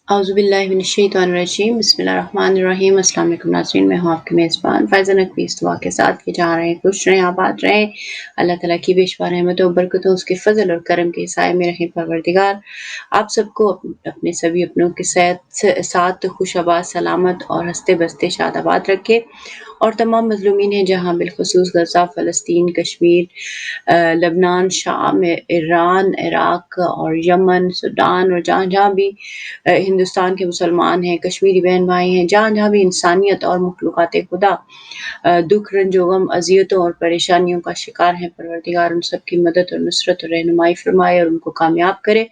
اعوذ باللہ من الشیطان الرجیم بسم اللہ الرحمن الرحیم السلام علیکم ناظرین، میں ہوں آپ کی میزبان فائزہ نقوی اس دعا کے ساتھ کہ جہاں رہیں خوش رہیں آباد رہیں، اللہ تعالیٰ کی بے شمار رحمتوں و برکتوں اس کے فضل اور کرم کے سائے میں رہیں پروردگار آپ سب کو اپنے سبھی اپنوں کے ساتھ خوش آباد سلامت اور ہنستے بستے شاد آباد رکھے، اور تمام مظلومین ہیں جہاں بالخصوص غزہ، فلسطین، کشمیر، لبنان، شام، ایران، عراق اور یمن، سوڈان اور جہاں جہاں بھی ہندوستان کے مسلمان ہیں، کشمیری بہن بھائی ہیں، جہاں جہاں بھی انسانیت اور مخلوقات خدا دکھ، رنج و غم، اذیتوں اور پریشانیوں کا شکار ہیں، پروردگار ان سب کی مدد اور نصرت اور رہنمائی فرمائے اور ان کو کامیاب کرے،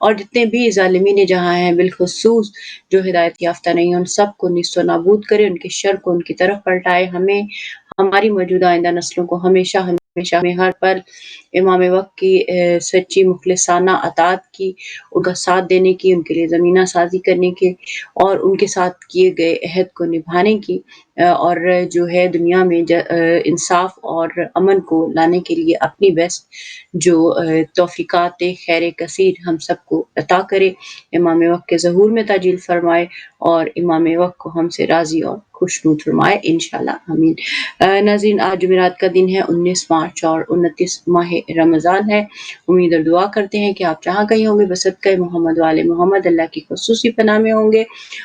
اور جتنے بھی ظالمین جہاں ہیں بالخصوص جو ہدایت یافتہ نہیں ہیں ان سب کو نیست و نابود کرے، ان کے شر کو ان کی طرف پلٹائے، ہمیں ہماری موجودہ آئندہ نسلوں کو ہمیشہ ہمیشہ میں ہر پل امام وقت کی سچی مخلصانہ اطاعت کی، ان کا ساتھ دینے کی، ان کے لیے زمینہ سازی کرنے کی اور ان کے ساتھ کیے گئے عہد کو نبھانے کی، اور جو ہے دنیا میں انصاف اور امن کو لانے کے لیے اپنی بیسٹ جو توفیقات خیر کثیر ہم سب کو عطا کرے، امام وقت کے ظہور میں تاجیل فرمائے اور امام وقت کو ہم سے راضی اور خوشنود فرمائے انشاءاللہ آمین۔ ناظرین، آج جمعرات کا دن ہے، 19 مارچ اور 29 ماہ رمضان ہے۔ امید اور دعا کرتے ہیں کہ آپ جہاں کہیں ہوں گے بصدقہ محمد والے محمد اللہ کی خصوصی پناہ میں ہوں گے،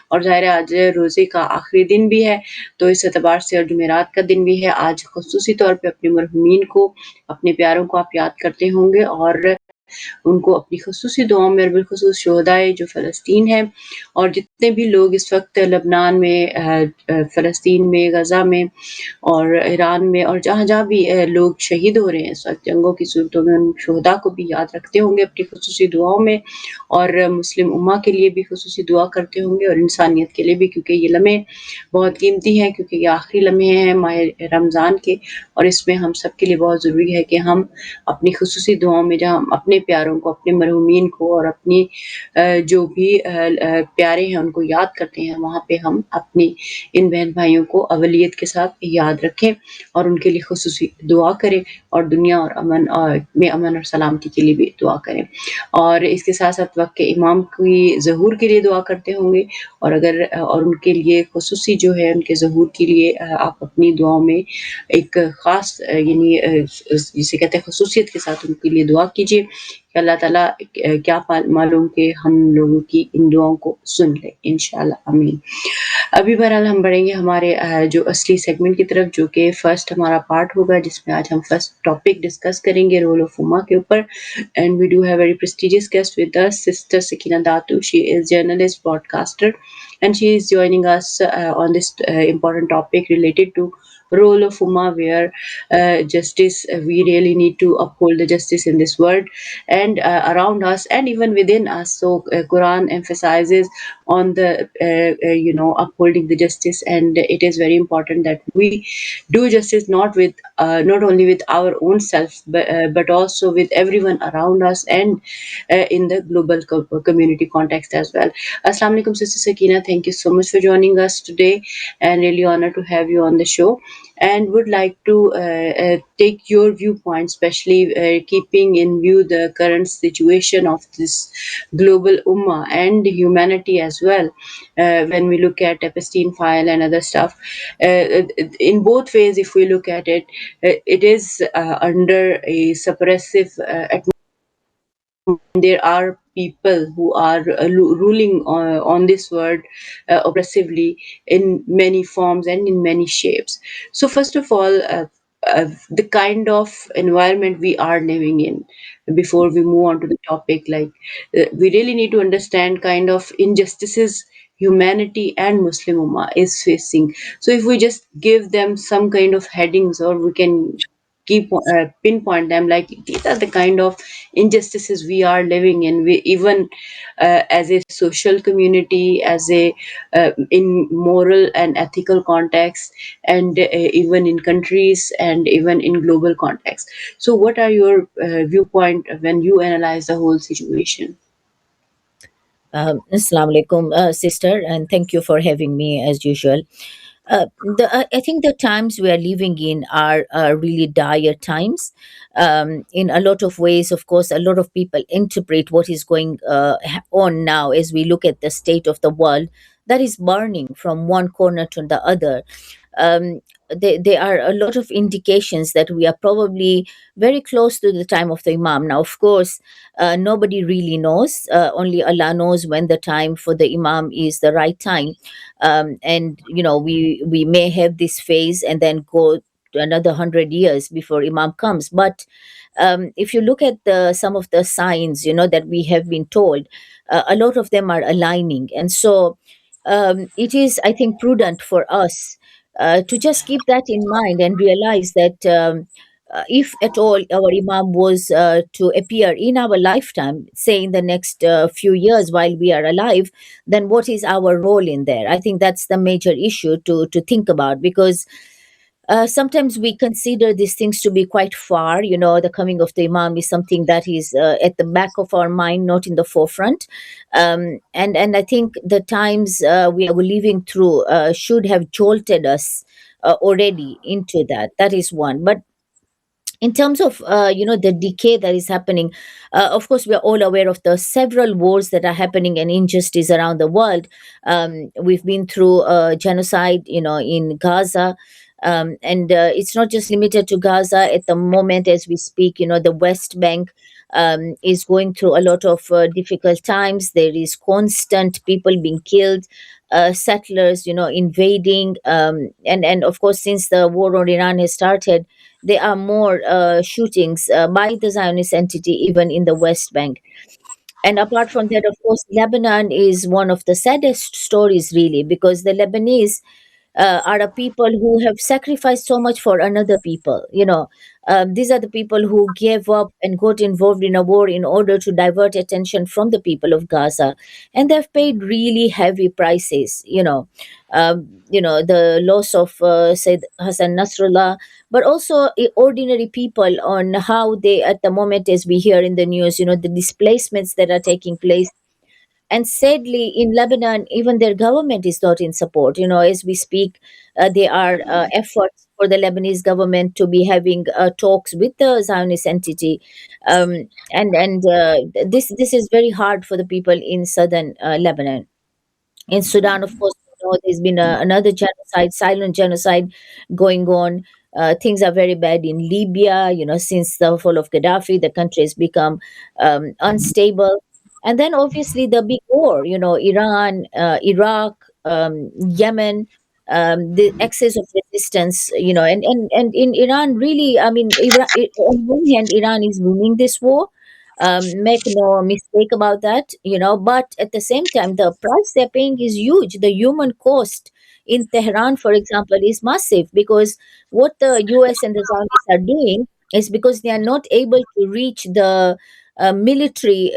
اور ظاہر ہے آج روزے کا آخری دن بھی ہے، تو اس اعتبار سے اور جمعرات کا دن بھی ہے، آج خصوصی طور پہ اپنے مرحومین کو، اپنے پیاروں کو آپ یاد کرتے ہوں گے اور ان کو اپنی خصوصی دعاؤں میں، اور بالخصوص شہدائے جو فلسطین ہیں اور جتنے بھی لوگ اس وقت لبنان میں، فلسطین میں، غزہ میں اور ایران میں اور جہاں جہاں بھی لوگ شہید ہو رہے ہیں اس وقت جنگوں کی صورتوں میں، ان شہداء کو بھی یاد رکھتے ہوں گے اپنی خصوصی دعاؤں میں، اور مسلم امہ کے لیے بھی خصوصی دعا کرتے ہوں گے اور انسانیت کے لیے بھی، کیونکہ یہ لمحے بہت قیمتی ہیں، کیونکہ یہ آخری لمحے ہیں ماہ رمضان کے، اور اس میں ہم سب کے لیے بہت ضروری ہے کہ ہم اپنی خصوصی دعاؤں میں جہاں ہم اپنے پیاروں کو، اپنے مرحومین کو اور اپنی جو بھی پیارے ہیں ان کو یاد کرتے ہیں، وہاں پہ ہم اپنی ان بہن بھائیوں کو اولویت کے ساتھ یاد رکھیں اور ان کے لیے خصوصی دعا کریں، اور دنیا اور میں امن اور سلامتی کے لیے بھی دعا کریں، اور اس کے ساتھ ساتھ وقت کے امام کی ظہور کے لیے دعا کرتے ہوں گے، اور ان کے لیے خصوصی جو ہے ان کے ظہور کے لیے آپ اپنی دعاؤں میں ایک خاص یعنی جسے کہتے ہیں خصوصیت کے ساتھ ان کے لیے دعا کیجیے کہ اللہ تعالیٰ کیا معلوم کہ ہم لوگوں کی ان دعاؤں کو سن لے انشاءاللہ آمین۔ ابھی بہرحال ہم بڑھیں گے ہمارے جو اصلی سیگمنٹ کی طرف، جو کہ فرسٹ ہمارا پارٹ ہوگا، جس میں آج ہم فرسٹ ٹاپک ڈسکس کریں گے رول آف اما کے اوپر، and we do have very prestigious guest with us, Sister Sakina Datu. She is journalist, broadcaster, and she is joining us on this important topic related to role of Ummah, where justice, we really need to uphold the justice in this world and around us and even within us. So Quran emphasizes on the upholding the justice, and it is very important that we do justice not only with our own self, but also with everyone around us and in the global community context as well. Assalamu alaikum, Sister Sakina. Thank you so much for joining us today, and really honored to have you on the show. And would like to take your viewpoint, especially keeping in view the current situation of this global ummah and humanity as well. When we look at Epstein file and other stuff, in both ways, if we look at it, it is under a suppressive there are people who are ruling on this world oppressively in many forms and in many shapes. So first of all, the kind of environment we are living in, before we move on to the topic, like we really need to understand kind of injustices humanity and Muslim Ummah is facing. So if we just give them some kind of headings, or we can keep pinpoint them, like these are the kind of injustices we are living in, we even as a social community, as a in moral and ethical context, and even in countries and even in global context. So what are your viewpoint when you analyze the whole situation? Assalamu alaikum, sister, and thank you for having me as usual. I think the times we are living in are really dire times. In a lot of ways, of course, a lot of people interpret what is going on now as we look at the state of the world that is burning from one corner to the other. um, there are a lot of indications that we are probably very close to the time of the Imam. Now, of course, nobody really knows. Only Allah knows when the time for the Imam is the right time. And we may have this phase and then go to another 100 years before Imam comes. But if you look at some of the signs, that we have been told, a lot of them are aligning, and so it is, I think, prudent for us to just keep that in mind and realize that if at all our Imam was to appear in our lifetime, say in the next few years while we are alive, then what is our role in there? I think that's the major issue to think about, because sometimes we consider these things to be quite far. The coming of the Imam is something that is at the back of our mind, not in the forefront. And I think the times we are living through should have jolted us already into that. That is one. But in terms of the decay that is happening, of course we are all aware of the several wars that are happening and injustice around the world. We've been through genocide in Gaza. And it's not just limited to Gaza at the moment as we speak. The West Bank is going through a lot of difficult times. There is constant people being killed, settlers invading, and of course, since the war on Iran has started, there are more shootings by the Zionist entity, even in the West Bank. And apart from that, of course, Lebanon is one of the saddest stories, really, because the Lebanese are a people who have sacrificed so much for another people. These are the people who gave up and got involved in a war in order to divert attention from the people of Gaza, and they've paid really heavy prices. The loss of Said Hassan Nasrallah, but also ordinary people on how they, at the moment, as we hear in the news, the displacements that are taking place. And sadly, in Lebanon, even their government is not in support. As we speak, there are efforts for the Lebanese government to be having talks with the Zionist entity, and this is very hard for the people in southern Lebanon. In Sudan, of course, there's been another genocide, silent genocide going on. Things are very bad in Libya. Since the fall of Gaddafi, the country has become unstable. And then obviously the big war, Iran, Iraq, Yemen, the excess of resistance, and in Iran, really, I mean, on one hand, Iran is winning this war. Make no mistake about that. But at the same time, the price they're paying is huge. The human cost in Tehran, for example, is massive, because what the US and the Saudis are doing is, because they are not able to reach the military,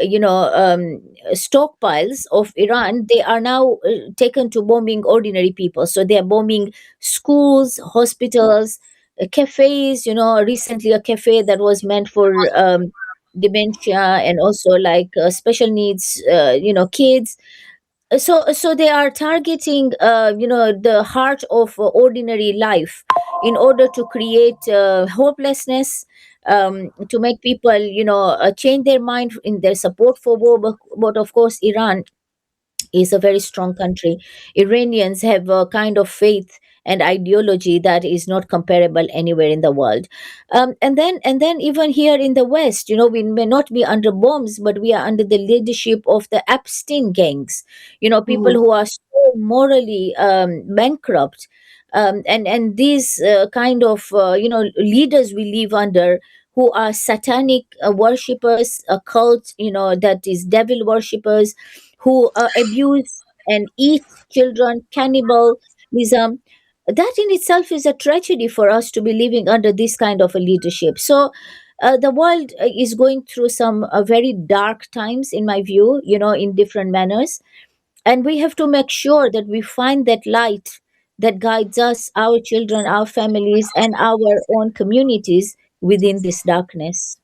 stockpiles of Iran, they are now taken to bombing ordinary people. So they are bombing schools, hospitals, cafes. Recently a cafe that was meant for dementia and also like special needs, kids. So they are targeting the heart of ordinary life in order to create hopelessness, to make people change their mind in their support for war. But of course, Iran is a very strong country. Iranians have a kind of faith and ideology that is not comparable anywhere in the world. And then even here in the West, we may not be under bombs, but we are under the leadership of the Epstein gangs. People Mhm. who are so morally bankrupt. And these kind of leaders we live under, who are satanic worshippers, a cult, that is devil worshippers, who abuse and eat children, cannibalism. That in itself is a tragedy for us to be living under this kind of a leadership. So the world is going through some very dark times, in my view, in different manners. And we have to make sure that we find that light that guides us, our children, our families, and our own communities within this darkness.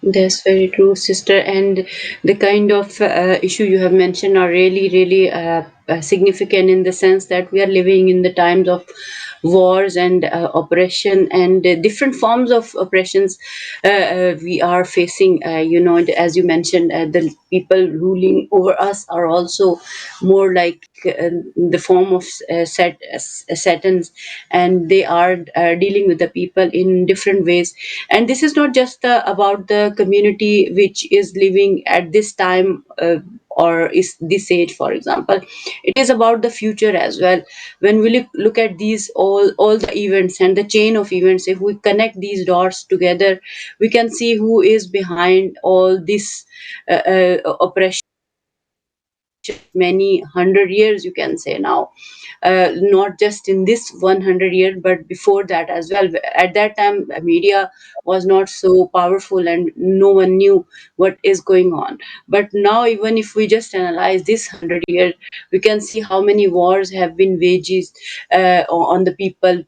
That's very true, sister. And the kind of issue you have mentioned are really, really significant in the sense that we are living in the times of wars and oppression and different forms of oppressions we are facing. As you mentioned, the people ruling over us are also more like the form of satans, and they are dealing with the people in different ways. And this is not just about the community which is living at this time, or is this age, for example. It is about the future as well. When we look at these all the events and the chain of events, if we connect these dots together, we can see who is behind all this oppression many hundred years, you can say now. Not just in this 100 years, but before that as well. At that time, media was not so powerful and no one knew what is going on. But now, even if we just analyze this 100 years, we can see how many wars have been waged on the people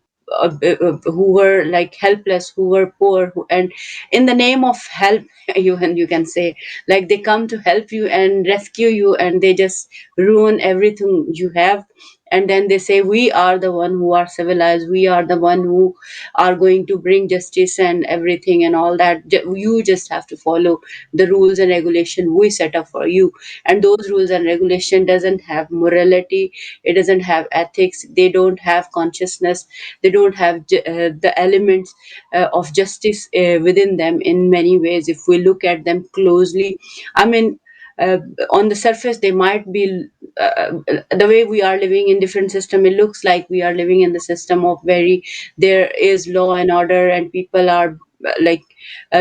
who were like helpless, who were poor, and in the name of help, you can say, like they come to help you and rescue you, and they just ruin everything you have. And then they say we are the one who are civilized, we are the one who are going to bring justice and everything and all that. You just have to follow the rules and regulation we set up for you. And those rules and regulation doesn't have morality, it doesn't have ethics, they don't have consciousness, they don't have the elements of justice within them in many ways. If we look at them closely, I mean, uh, on the surface they might be the way we are living in different system, it looks like we are living in the system of very, there is law and order and people are like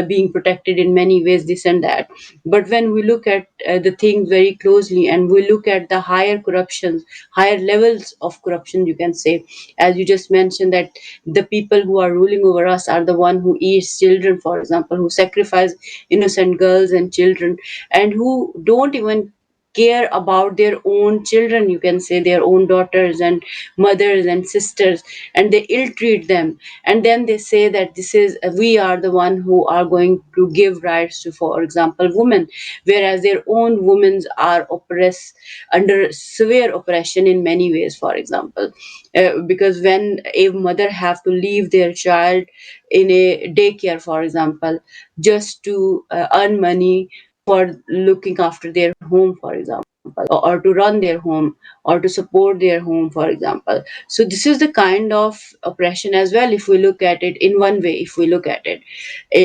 being protected in many ways, this and that. But when we look at the things very closely and we look at the higher corruptions, higher levels of corruption, you can say, as you just mentioned, that the people who are ruling over us are the one who eats children, for example, who sacrifice innocent girls and children, and who don't even care about their own children, you can say their own daughters and mothers and sisters, and they ill treat them. And then they say that this is, we are the one who are going to give rights to, for example, women, whereas their own women are oppressed, under severe oppression in many ways, for example. Because when a mother have to leave their child in a daycare, for example, just to earn money for looking after their home, for example, or to run their home, or to support their home, for example. So this is the kind of oppression as well, if we look at it in one way, if we look at it.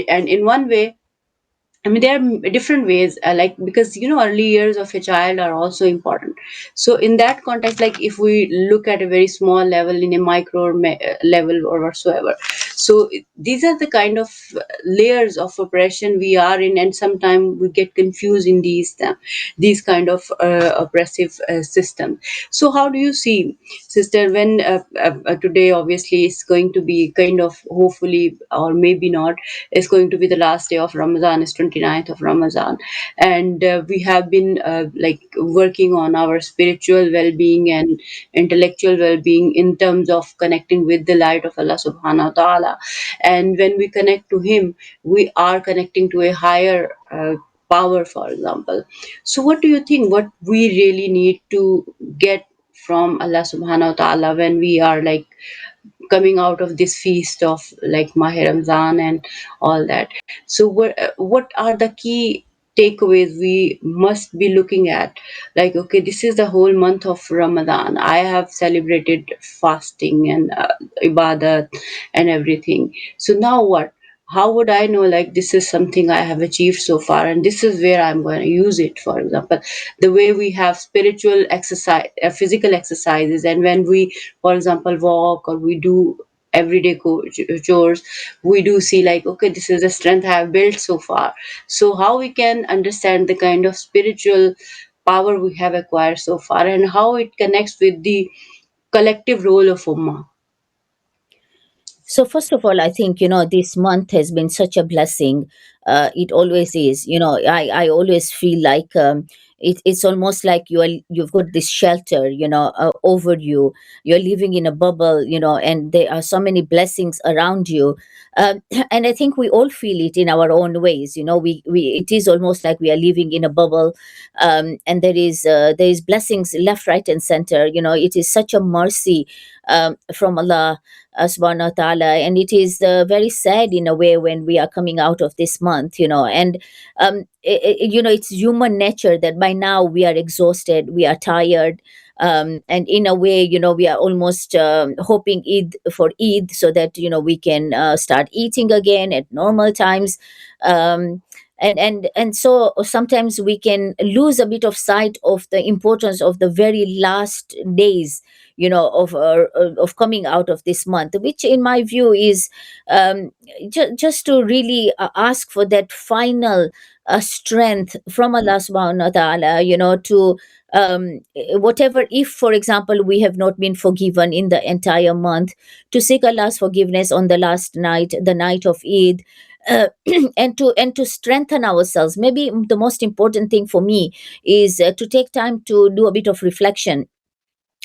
And in one way, I mean, there are different ways, like, because early years of a child are also important. So in that context, like if we look at a very small level, in a micro or level or whatsoever, so these are the kind of layers of oppression we are in, and sometimes we get confused in these kind of oppressive systems. So how do you see, sister, when today obviously is going to be kind of, hopefully or maybe not, is going to be the last day of Ramadan, is 29th of Ramadan. And we have been like working on our spiritual well-being and intellectual well-being in terms of connecting with the light of Allah subhanahu wa ta'ala. And when we connect to Him, we are connecting to a higher power, for example. So what do you think, what we really need to get from Allah subhanahu wa ta'ala when we are like coming out of this feast of like Maher Ramzan and all that? So what are the key takeaways we must be looking at? Like, okay, this is the whole month of Ramadan, I have celebrated fasting and ibadat and everything. So now what? How would I know, like, this is something I have achieved so far and this is where I'm going to use it? For example, the way we have spiritual exercise, physical exercises, and when we, for example, walk or we do everyday chores, we do see like, okay, this is the strength I have built so far. So how we can understand the kind of spiritual power we have acquired so far, and how it connects with the collective role of ummah? So first of all, I think this month has been such a blessing. It always is. I always feel like it's almost like you've got this shelter, over you. You're living in a bubble, and there are so many blessings around you. um, and I think we all feel it in our own ways. We it is almost like we are living in a bubble. And there is blessings left, right, and center. It is such a mercy from Allah subhanahu wa ta'ala. And it is very sad in a way when we are coming out of this month. And it's human nature that by now we are exhausted, we are tired. And in a way, we are almost hoping Eid so that we can start eating again at normal times. Um, and so sometimes we can lose a bit of sight of the importance of the very last days, of coming out of this month, which in my view is um, just to really ask for that final strength from Allah subhanahu wa ta'ala, to whatever, if for example we have not been forgiven in the entire month, to seek Allah's forgiveness on the last night, the night of Eid. And to strengthen ourselves. Maybe the most important thing for me is to take time to do a bit of reflection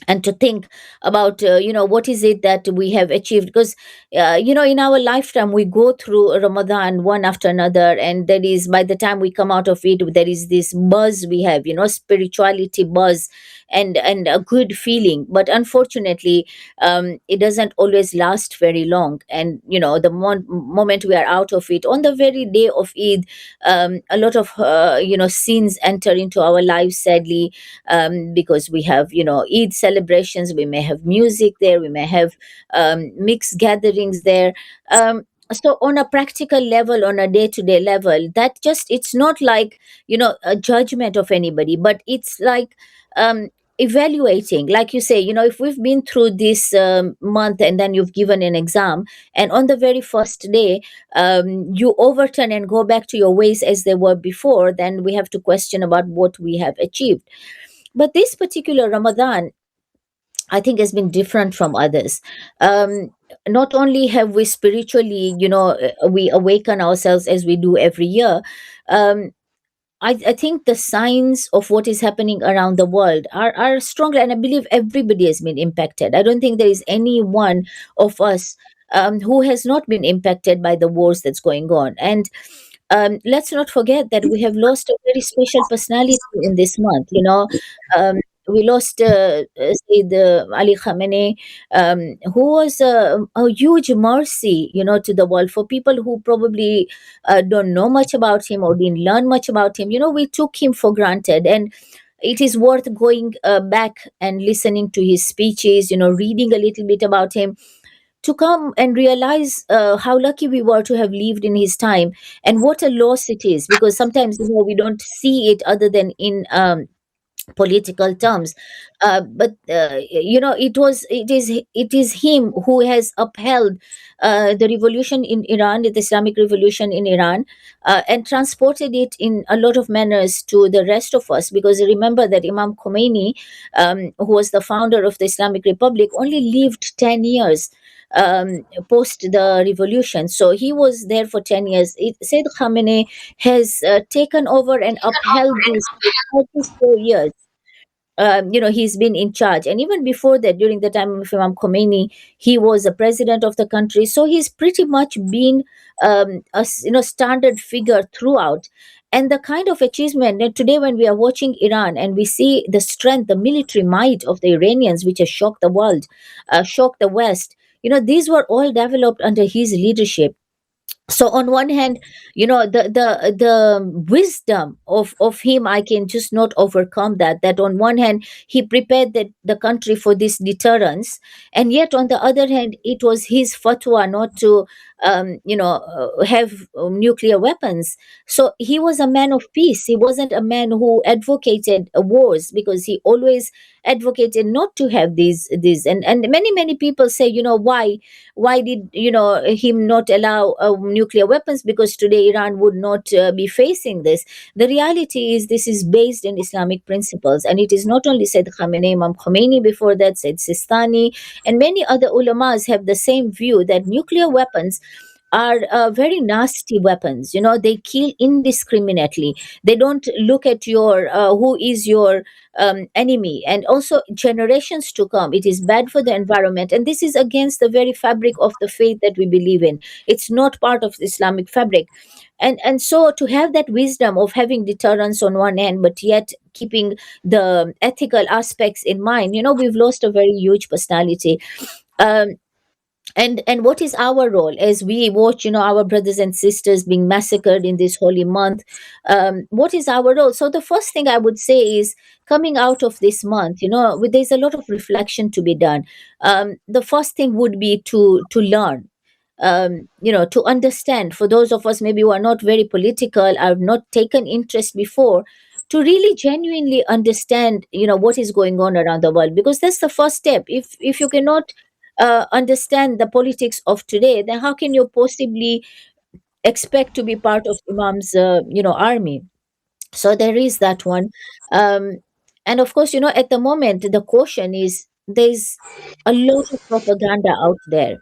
and to think about what is it that we have achieved. Because in our lifetime we go through Ramadan one after another, and there is, by the time we come out of it, there is this buzz we have, spirituality buzz, and a good feeling. But unfortunately, it doesn't always last very long. And the moment we are out of it, on the very day of Eid, a lot of sins enter into our lives, sadly. Because we have Eid celebrations, we may have music there, we may have mixed gatherings there. So on a practical level, on a day-to-day level, that just, it's not like a judgment of anybody, but it's like evaluating, like you say, if we've been through this month, and then you've given an exam, and on the very first day you overturn and go back to your ways as they were before, then we have to question about what we have achieved. But this particular Ramadan, I think, has been different from others. Um, Not only have we spiritually, we awaken ourselves as we do every year. Um, I think the signs of what is happening around the world are stronger, and I believe everybody has been impacted. I don't think there is any one of us who has not been impacted by the wars that's going on. And let's not forget that we have lost a very special personality in this month. We lost Sayyid Ali Khamenei, who was a huge mercy, to the world. For people who probably don't know much about him or didn't learn much about him, we took him for granted. And it is worth going back and listening to his speeches, reading a little bit about him, to come and realize how lucky we were to have lived in his time, and what a loss it is. Because sometimes we don't see it other than in political terms. But it is him who has upheld the revolution in Iran, the Islamic revolution in Iran, and transported it in a lot of manners to the rest of us. Because remember that Imam Khomeini, who was the founder of the Islamic Republic, only lived 10 years post the revolution. So he was there for 10 years. Sayyid Khamenei has taken over and upheld this for 34 years. He's been in charge. And even before that, during the time of Imam Khomeini, he was a president of the country. So he's pretty much been standard figure throughout. And the kind of achievement that today, when we are watching Iran and we see the strength, the military might of the Iranians, which has shocked the world, shocked the West, these were all developed under his leadership. So on one hand, the wisdom of him, I can just not overcome that on one hand he prepared the country for this deterrence, and yet on the other hand it was his fatwa not to have nuclear weapons. So he was a man of peace. He wasn't a man who advocated wars, because he always advocated not to have these. And many people say, why did him not allow nuclear weapons, because today Iran would not be facing this. The reality is, this is based in Islamic principles, and it is not only Said Khamenei, Imam Khomeini before that, Said Sistani, and many other ulamas have the same view, that nuclear weapons are very nasty weapons. You know, they kill indiscriminately. They don't look at your who is your enemy, and also generations to come. It is bad for the environment, and this is against the very fabric of the faith that we believe in. It's not part of the Islamic fabric. And so to have that wisdom of having deterrence on one end, but yet keeping the ethical aspects in mind, you know, we've lost a very huge personality. um, and what is our role as we watch, you know, our brothers and sisters being massacred in this holy month? What is our role? So the first thing I would say is, coming out of this month, you know, there's a lot of reflection to be done. The first thing would be to learn, you know, to understand. For those of us maybe who are not very political, have not taken interest before, to really genuinely understand, you know, what is going on around the world, because that's the first step. If you cannot understand the politics of today, then how can you possibly expect to be part of Imam's, you know, army? So there is that one. um, and of course, you know, at the moment the caution is, there's a lot of propaganda out there,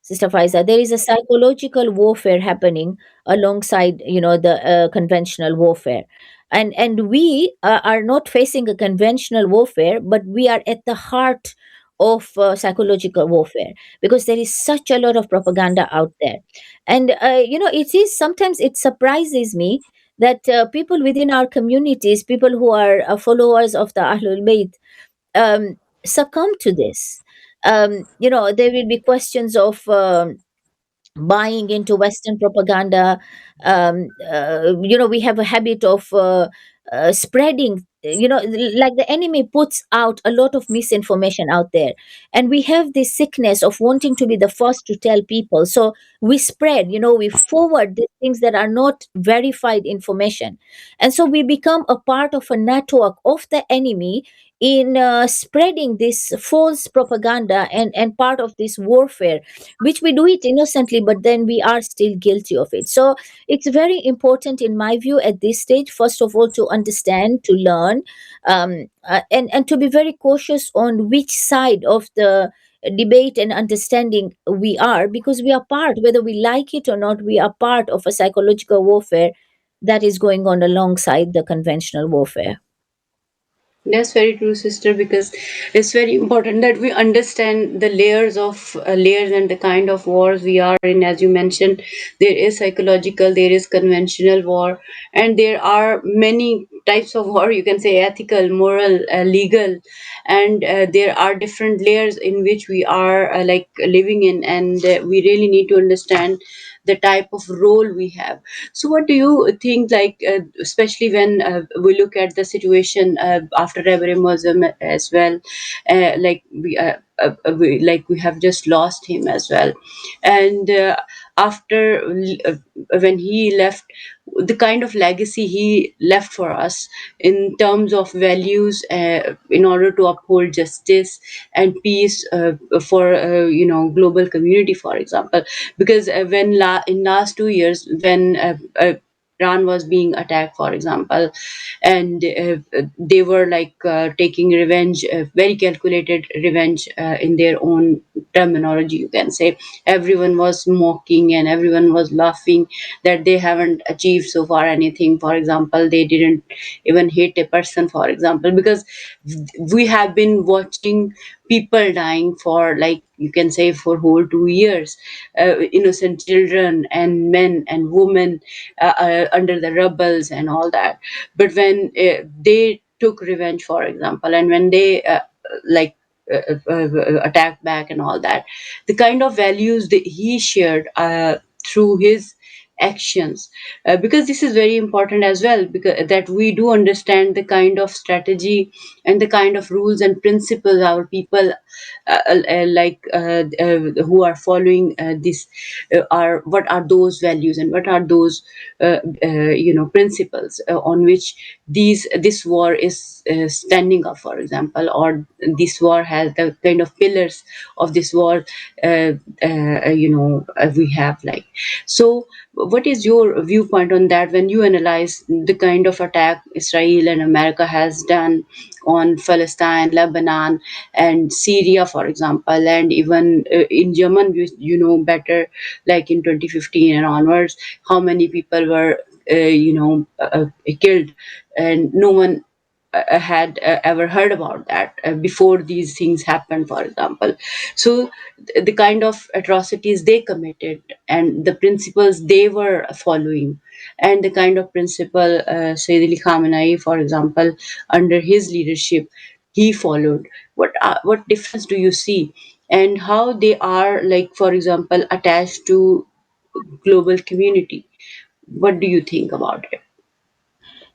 Sister Faiza. There is a psychological warfare happening alongside, you know, the conventional warfare. And we are not facing a conventional warfare, but we are at the heart of psychological warfare, because there is such a lot of propaganda out there. And you know, it is sometimes, it surprises me that people within our communities, people who are followers of the Ahlul Bayt, um, succumb to this. You know, there will be questions of buying into Western propaganda. You know, we have a habit of spreading, you know, like the enemy puts out a lot of misinformation out there. And we have this sickness of wanting to be the first to tell people. So we spread, you know, we forward the things that are not verified information. And so we become a part of a network of the enemy in spreading this false propaganda, and part of this warfare, which we do it innocently, but then we are still guilty of it. So it's very important, in my view, at this stage, first of all, to understand, to learn, and to be very cautious on which side of the debate and understanding we are, because we are part, whether we like it or not, we are part of a psychological warfare that is going on alongside the conventional warfare. That's very true, sister, because it's very important that we understand the layers and the kind of wars we are in. As you mentioned, there is psychological, there is conventional war, and there are many types of war. You can say ethical, moral, legal, and there are different layers in which we are like living in, and we really need to understand the type of role we have. So, what do you think? Like, especially when we look at the situation after Ibrahimism as well, like we have just lost him as well, and after when he left, the kind of legacy he left for us in terms of values, in order to uphold justice and peace for global community, for example. Because when in last 2 years, when Iran was being attacked, for example, and they were like taking revenge, very calculated revenge, in their own terminology, you can say. Everyone was mocking and everyone was laughing that they haven't achieved so far anything. For example, they didn't even hit a person, for example, because we have been watching people dying for, like, you can say, for whole 2 years, innocent children and men and women under the rebels and all that. But when they took revenge, for example, and when they like attacked back and all that, the kind of values that he shared through his actions, because this is very important as well, because that we do understand the kind of strategy and the kind of rules and principles our people who are following this are, what are those values and what are those principles on which this war is standing up, for example, or this war has the kind of pillars of this war, we have, like. So what is your viewpoint on that when you analyze the kind of attack Israel and America has done on Palestine, Lebanon, and Syria? Syria, for example, and even in Yemen, better, like in 2015 and onwards, how many people were killed, and no one had ever heard about that before these things happened, for example. So the kind of atrocities they committed and the principles they were following, and the kind of principle Sayyid Ali Khamenei, for example, under his leadership, he followed. What difference do you see, and how they are, like, for example, attached to global community? What do you think about it?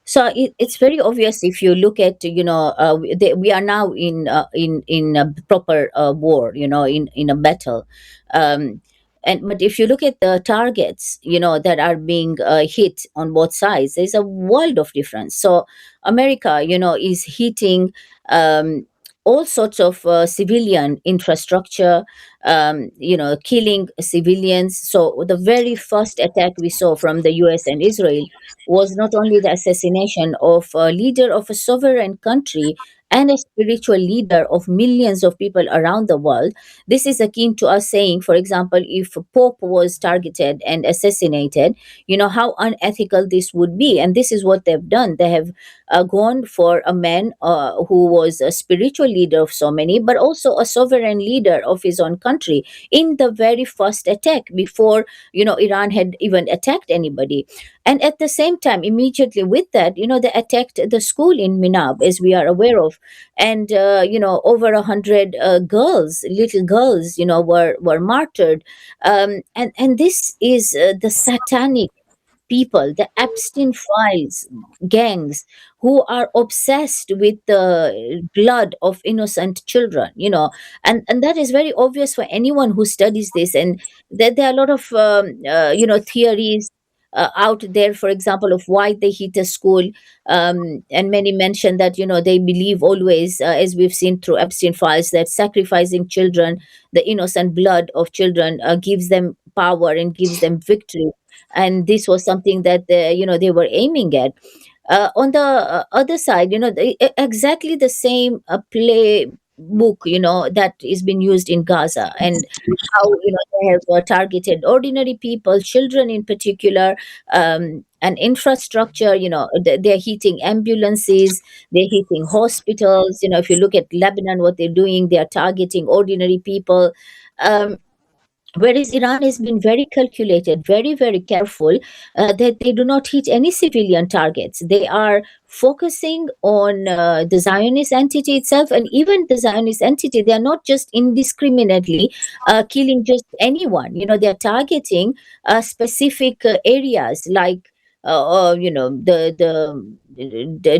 So it's very obvious if you look at, we are now in a proper war, in a battle. um, and but if you look at the targets, that are being hit on both sides, there's a world of difference. So America, is hitting um, all sorts of civilian infrastructure, killing civilians. So the very first attack we saw from the US and Israel was not only the assassination of a leader of a sovereign country and a spiritual leader of millions of people around the world. This is akin to us saying, for example, if Pope was targeted and assassinated, how unethical this would be. And this is what they've done. They have gone for a man who was a spiritual leader of so many, but also a sovereign leader of his own country in the very first attack before, Iran had even attacked anybody. And at the same time, immediately with that, they attacked the school in Minab, as we are aware of. And, over 100 girls, little girls, were martyred. And this is the satanic people, the Epstein files gangs, who are obsessed with the blood of innocent children, and that is very obvious for anyone who studies this. And there are a lot of theories out there, for example, of why they hit a school. And many mention that, they believe always, as we've seen through Epstein files, that sacrificing children, the innocent blood of children, gives them power and gives them victory. And this was something that they were aiming at. On the other side, exactly the same playbook, that is being used in Gaza, and how, they have targeted ordinary people, children in particular, and infrastructure. They're hitting ambulances, they're hitting hospitals. If you look at Lebanon, what they're doing, they are targeting ordinary people. um, Whereas Iran has been very calculated, very, very careful, that they do not hit any civilian targets. They are focusing on the Zionist entity itself, and even the Zionist entity, they are not just indiscriminately killing just anyone. They are targeting specific areas, like the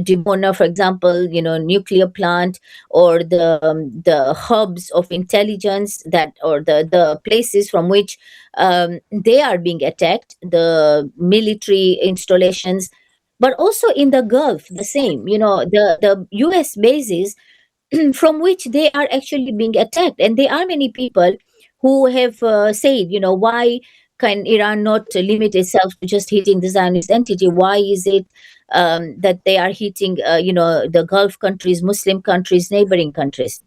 Dimona, for example, nuclear plant, or the hubs of intelligence, that, or the places from which they are being attacked, the military installations. But also in the Gulf, the same, the US bases from which they are actually being attacked. And there are many people who have said, why can Iran not limit itself to just hitting the Zionist entity? Why is it that they are hitting, the Gulf countries, Muslim countries, neighboring countries?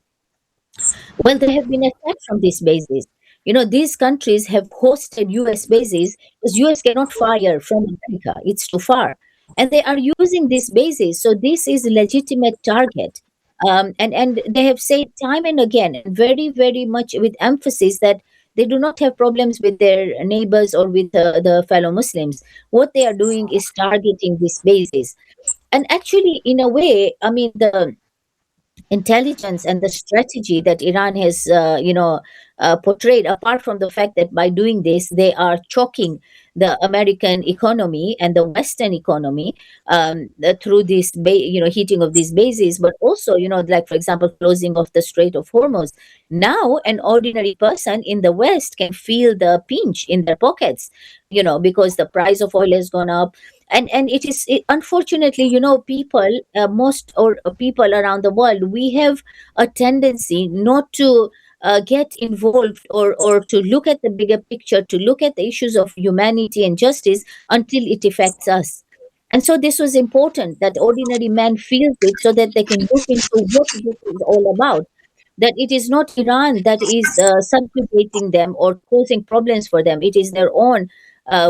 Well, they have been attacked from these bases. These countries have hosted US bases because US cannot fire from America. It's too far. And they are using these bases. So this is a legitimate target. And they have said time and again, and very, very much with emphasis, that they do not have problems with their neighbors or with the fellow Muslims. What they are doing is targeting these bases. And actually, in a way, I mean, the intelligence and the strategy that Iran has, portrayed, apart from the fact that by doing this, they are choking the American economy and the Western economy, through this, heating of these bases, but also, like, for example, closing of the Strait of Hormuz. Now, an ordinary person in the West can feel the pinch in their pockets, because the price of oil has gone up. And unfortunately, people, most or people around the world, we have a tendency not to get involved, or to look at the bigger picture, to look at the issues of humanity and justice until it affects us. And so this was important, that ordinary man feels it, so that they can look into what this is all about. that it is not Iran that is subjugating them or causing problems for them. It is their own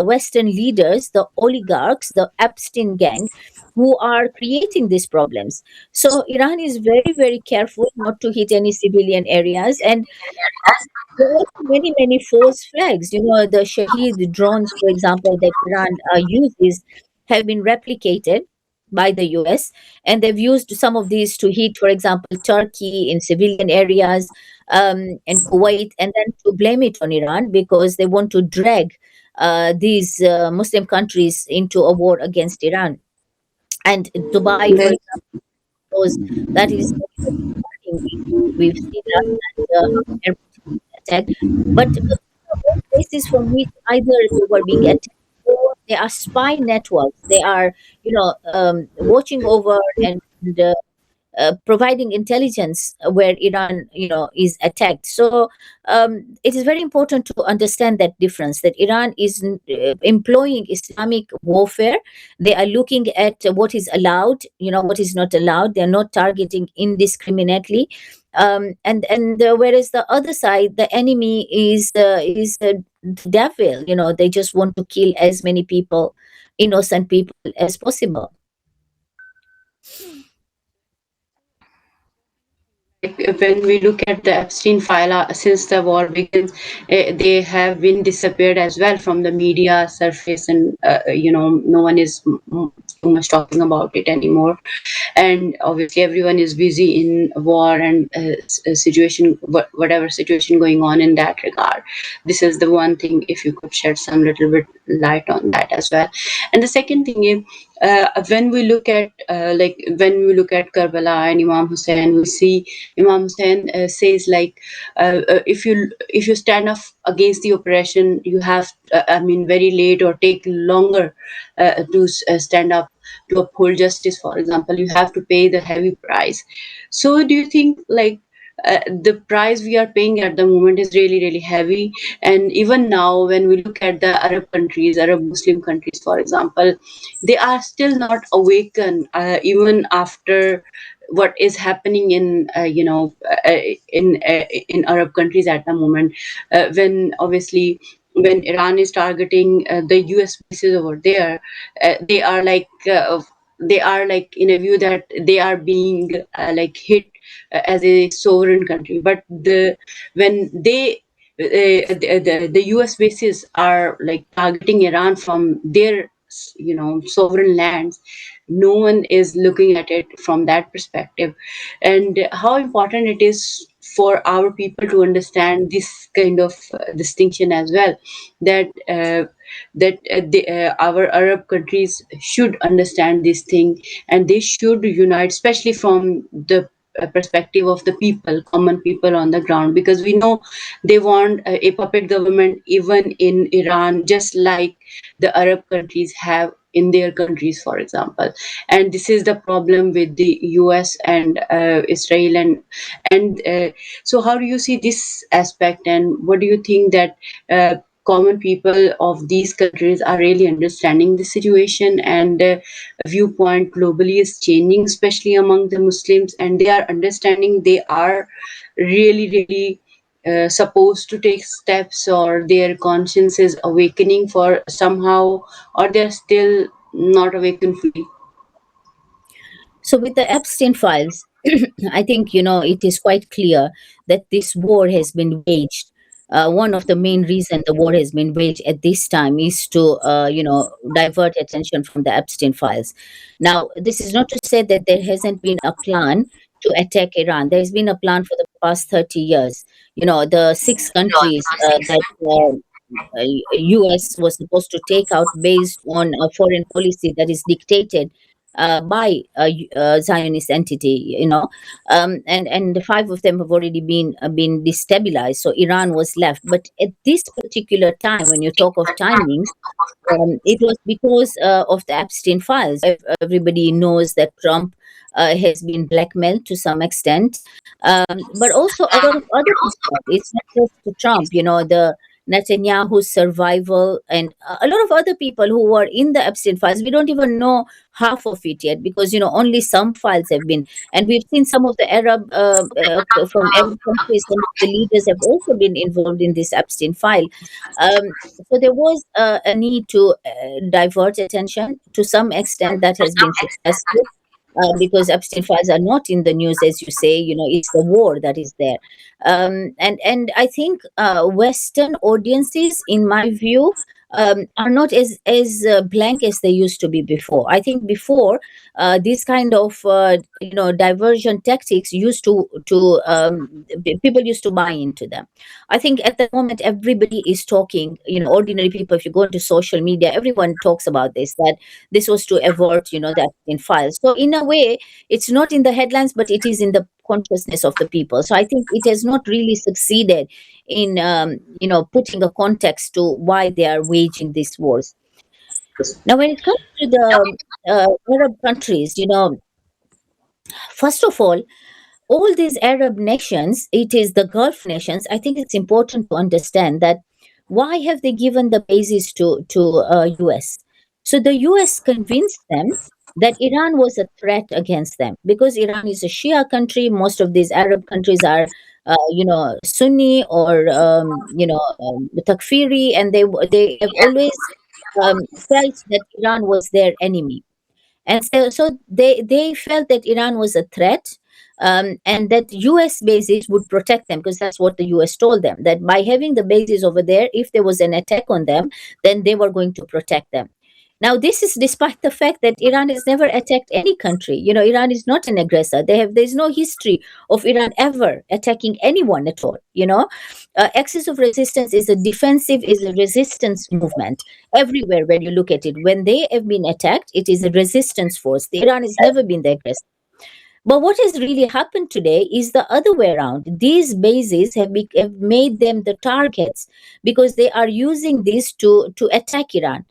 Western leaders, the oligarchs, the Epstein gang, who are creating these problems. So Iran is very, very careful not to hit any civilian areas. And there are also many, many false flags. You know, the Shaheed drones, for example, that Iran uses have been replicated by the US, and they've used some of these to hit, for example, Turkey in civilian areas, and Kuwait, and then to blame it on Iran because they want to drag these Muslim countries into a war against Iran. And Dubai, for Well, example, was that is very, very worrying. We've seen that airport attacked, but all places from which either they were being attacked or they are spy networks. They are, watching over and providing intelligence where Iran, is attacked. So it is very important to understand that difference. That Iran is employing Islamic warfare. They are looking at what is allowed, what is not allowed. They are not targeting indiscriminately. And whereas the other side, the enemy is the devil. They just want to kill as many people, innocent people, as possible. like when we look at the Epstein file since the war begins, they have been disappeared as well from the media surface, and no one is too much talking about it anymore. And obviously, everyone is busy in war and situation, whatever situation going on in that regard. This is the one thing. If you could shed some little bit light on that as well. And the second thing is, when we look at when we look at Karbala and Imam Hussein, we see Imam Hussein says like, if you stand up against the oppression, you have very late or take longer to stand up to uphold justice. For example, you have to pay the heavy price. So do you think like the price we are paying at the moment is really really heavy? And even now when we look at the Arab countries, Arab Muslim countries, for example, they are still not awakened, even after what is happening in in Arab countries at the moment, when obviously when Iran is targeting the US bases over there, they are like in a view that they are being hit as a sovereign country. But when they the US bases are like targeting Iran from their sovereign lands, no one is looking at it from that perspective. And how important it is for our people to understand this kind of distinction as well, that our Arab countries should understand this thing, and they should unite, especially from the perspective of the people, common people on the ground, because we know they want a puppet government even in Iran, just like the Arab countries have in their countries, for example. And this is the problem with the US and Israel. And so how do you see this aspect, and what do you think that common people of these countries are really understanding the situation, and viewpoint globally is changing, especially among the Muslims, and they are understanding they are really really supposed to take steps, or their conscience is awakening for somehow, or they're still not awakened fully? So, with the Epstein files, I think, it is quite clear that this war has been waged. One of the main reasons the war has been waged at this time is to, divert attention from the Epstein files. Now, this is not to say that there hasn't been a plan to attack Iran. There's been a plan for the past 30 years. The six countries that US was supposed to take out based on a foreign policy that is dictated by a Zionist entity, and the five of them have already been destabilized. So Iran was left. But at this particular time, when you talk of timings, it was because of the Epstein files. Everybody knows that Trump has been blackmailed to some extent, but also a lot of other people. It's not just Trump. The Netanyahu's survival, and a lot of other people who were in the Epstein files. We don't even know half of it yet, because only some files have been, and we've seen some of the from Arab countries, some of the leaders have also been involved in this Epstein file. So there was a need to divert attention. To some extent, that has been successful. Because Epstein files are not in the news, as you say. It's the war that is there. And I think Western audiences, in my view, are not as blank as they used to be before. I think before, these kind of diversion tactics used to people used to buy into them. I think at the moment everybody is talking. Ordinary people, if you go into social media, everyone talks about this, that this was to avert the Epstein files. So in a way, it's not in the headlines, but it is in the consciousness of the people. So I think it has not really succeeded in putting a context to why they are waging these wars. Now, when it comes to the Arab countries, first of all these Arab nations, it is the Gulf nations. I think it's important to understand that why have they given the basis to US? So the US convinced them that Iran was a threat against them, because Iran is a Shia country. Most of these Arab countries are, Sunni or Takfiri, and they have always felt that Iran was their enemy. And so they felt that Iran was a threat, and that US bases would protect them, because that's what the US told them, that by having the bases over there, if there was an attack on them, then they were going to protect them. Now, this is despite the fact that Iran has never attacked any country. Iran is not an aggressor. There's no history of Iran ever attacking anyone at all. Axis of resistance is a resistance movement everywhere. When you look at it, when they have been attacked, it is a resistance force. Iran has never been the aggressor. But what has really happened today is the other way around. These bases have made them the targets, because they are using this to attack Iran.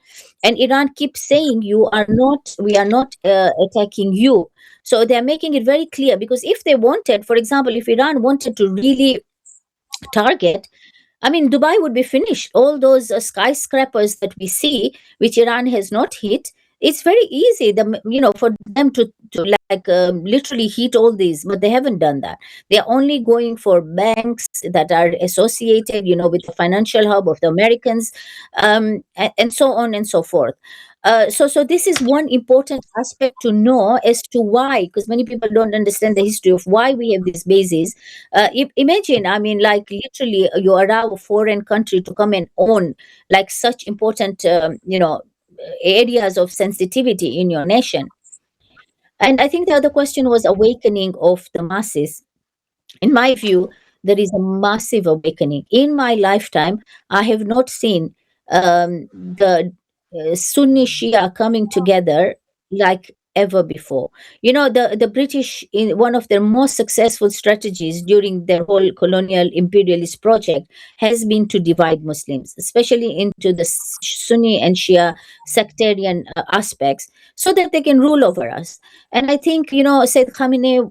And Iran keeps saying, we are not attacking you. So they're making it very clear, because if they wanted, for example, if Iran wanted to really target, I mean, Dubai would be finished. All those skyscrapers that we see, which Iran has not hit, it's very easy, for them to literally hit all these, but they haven't done that. They're only going for banks that are associated, with the financial hub of the Americans, and so on and so forth. So this is one important aspect to know as to why, because many people don't understand the history of why we have these bases. Imagine, I mean, like literally, you allow a foreign country to come and own like such important, areas of sensitivity in your nation. And I think the other question was awakening of the masses. In my view, there is a massive awakening. In my lifetime, I have not seen the Sunni Shia coming together like ever before. The British, in one of their most successful strategies during their whole colonial imperialist project, has been to divide Muslims, especially into the Sunni and Shia sectarian aspects, so that they can rule over us. And I think, Said Khamenei,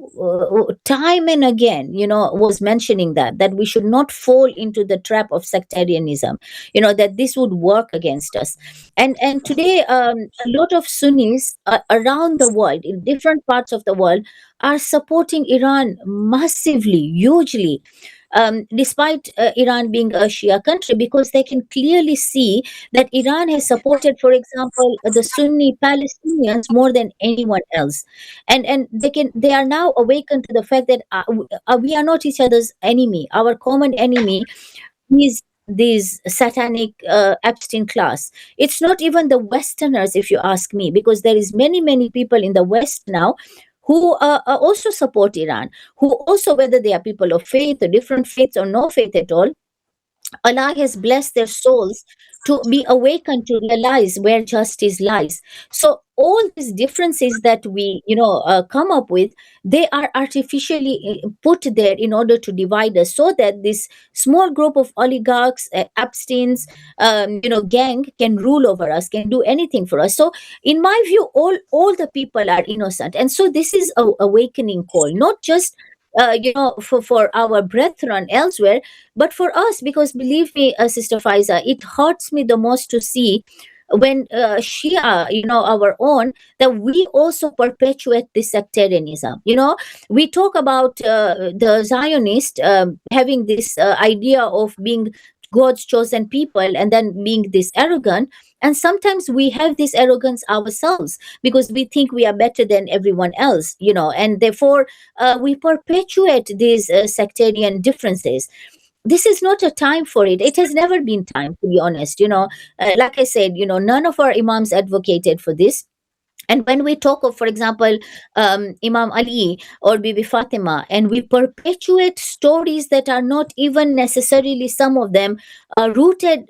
time and again, was mentioning that we should not fall into the trap of sectarianism, that this would work against us. And today, a lot of Sunnis around the world, in different parts of the world, are supporting Iran massively, hugely, despite Iran being a Shia country, because they can clearly see that Iran has supported, for example, the Sunni Palestinians more than anyone else, and they are now awakened to the fact that we are not each other's enemy. Our common enemy is this satanic Epstein class. It's not even the Westerners, if you ask me, because there is many people in the West now who also support Iran, who also, whether they are people of faith or different faiths or no faith at all, Allah has blessed their souls to be awakened to realize where justice lies. So all these differences that we, come up with, they are artificially put there in order to divide us, so that this small group of oligarchs, Epstein's, gang can rule over us, can do anything for us. So, in my view, all the people are innocent, and so this is a awakening call, not just for our brethren elsewhere. But for us, because believe me, Sister Faiza, it hurts me the most to see when Shia, our own, that we also perpetuate this sectarianism. We talk about the Zionist having this idea of being God's chosen people and then being this arrogant. And sometimes we have this arrogance ourselves because we think we are better than everyone else, and therefore we perpetuate these sectarian differences. This is not a time for it. It has never been time, to be honest. Like I said, none of our imams advocated for this. And when we talk of, for example, Imam Ali or Bibi Fatima, and we perpetuate stories that are not even necessarily, some of them, rooted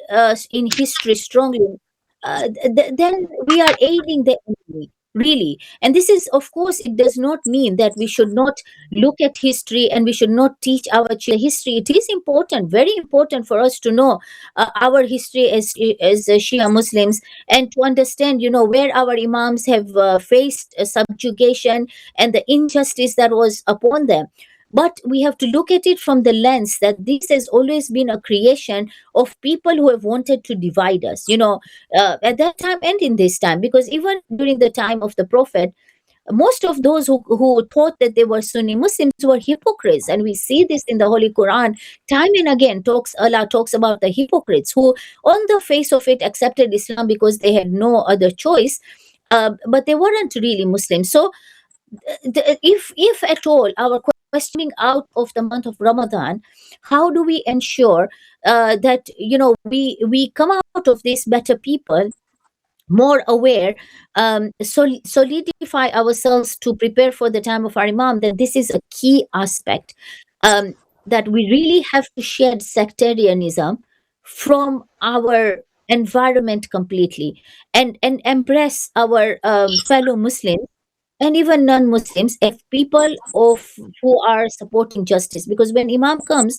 in history strongly, then we are aiding the enemy, really. And this is, of course, it does not mean that we should not look at history and we should not teach our children history. It is important, very important for us to know our history as Shia Muslims, and to understand, where our imams have faced subjugation and the injustice that was upon them. But we have to look at it from the lens that this has always been a creation of people who have wanted to divide us, at that time and in this time. Because even during the time of the Prophet, most of those who thought that they were Sunni Muslims were hypocrites. And we see this in the Holy Quran. Time and again, Allah talks about the hypocrites who, on the face of it, accepted Islam because they had no other choice. But they weren't really Muslims. So, if at all our questioning out of the month of Ramadan, how do we ensure that we come out of this better people, more aware, solidify ourselves to prepare for the time of our Imam? Then this is a key aspect, um, that we really have to shed sectarianism from our environment completely, and embrace our fellow Muslims and even non-Muslims as people of who are supporting justice. Because when Imam comes,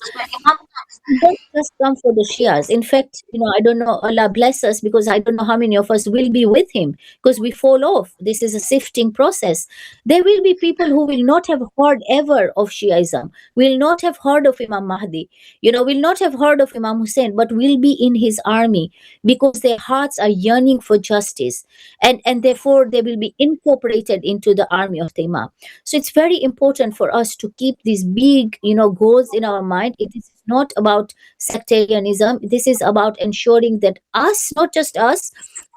he don't just come for the Shias. In fact, I don't know, Allah bless us, because I don't know how many of us will be with him, because we fall off. This is a sifting process. There will be people who will not have heard ever of Shiaism, will not have heard of Imam Mahdi, will not have heard of Imam Hussein, but will be in his army because their hearts are yearning for justice. And therefore, they will be incorporated into the army of the Imam. So it's very important for us to keep these big, goals in our mind. It is not about sectarianism. This is about ensuring that us, not just us,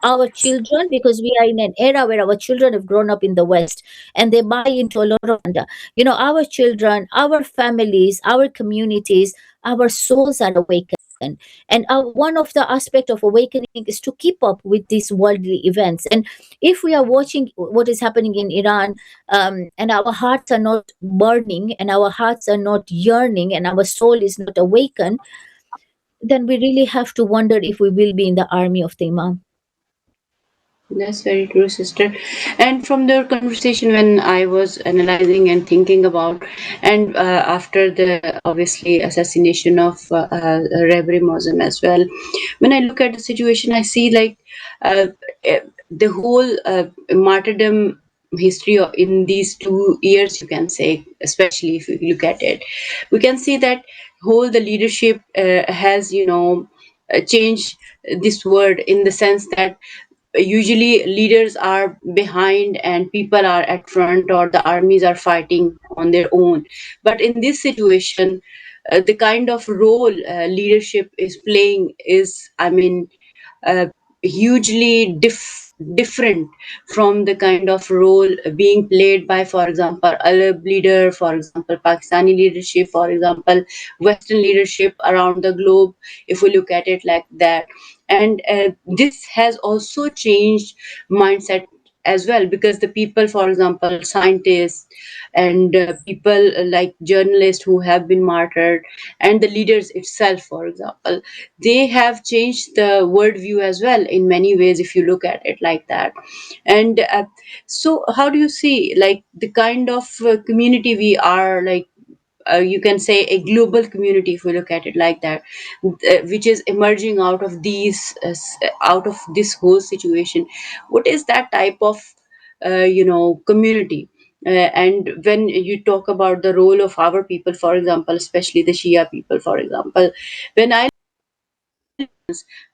our children, because we are in an era where our children have grown up in the West and they buy into a lot of our children, our families, our communities, our souls are awakened. And one of the aspect of awakening is to keep up with these worldly events. And if we are watching what is happening in Iran, and our hearts are not burning and our hearts are not yearning and our soul is not awakened, then we really have to wonder if we will be in the army of the Imam. That's very true, sister. And from the conversation, when I was analyzing and thinking about, and after the obviously assassination of Rebri Mosem as well, when I look at the situation, I see like uh, the whole martyrdom history in these 2 years, you can say, especially if you look at it, we can see that whole the leadership has changed this word, in the sense that usually leaders are behind and people are at front, or the armies are fighting on their own. But in this situation, the kind of role leadership is playing is, I mean, uh, hugely different from the kind of role being played by, for example, Arab leader, for example, Pakistani leadership, for example, Western leadership around the globe, if we look at it like that. And this has also changed mindset as well, because the people, for example, scientists and people like journalists who have been martyred, and the leaders itself, for example, they have changed the worldview as well in many ways, if you look at it like that. And so how do you see like the kind of community we are, like you can say a global community, if we look at it like that, which is emerging out of out of this whole situation? What is that type of community And when you talk about the role of our people, for example, especially the Shia people, for example, when I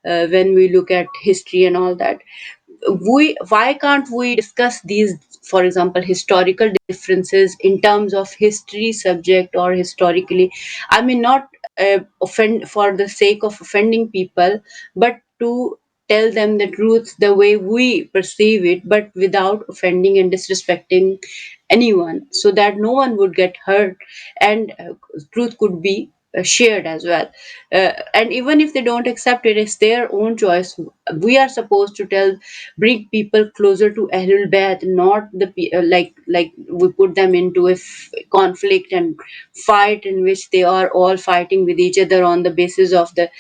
when we look at history and all that, we why can't we discuss these, for example, historical differences in terms of history subject, or historically, I mean, not offend for the sake of offending people, but to tell them the truth the way we perceive it, but without offending and disrespecting anyone, so that no one would get hurt, and truth could be shared as well. And even if they don't accept it, it's their own choice. We are supposed to tell, bring people closer to Ahlul Bayt, not like we put them into a conflict and fight in which they are all fighting with each other on the basis of the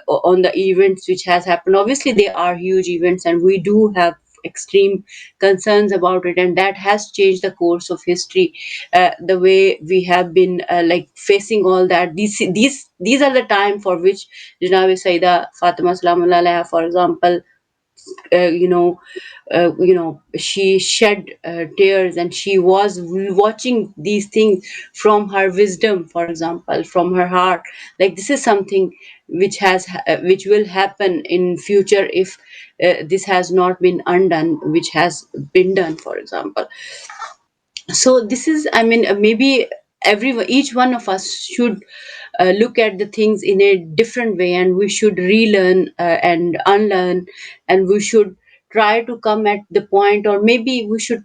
on the events which has happened. Obviously, they are huge events, and we do have extreme concerns about it, and that has changed the course of history. The way we have been like facing all that, these are the time for which Janabi Saida Fatima Salamullah alaiha, for example, uh, you know she shed tears, and she was watching these things from her wisdom, for example, from her heart. Like, this is something which will happen in future if this has not been undone, which has been done, for example. So this is, I mean, maybe each one of us should look at the things in a different way, and we should relearn and unlearn, and we should try to come at the point, or maybe we should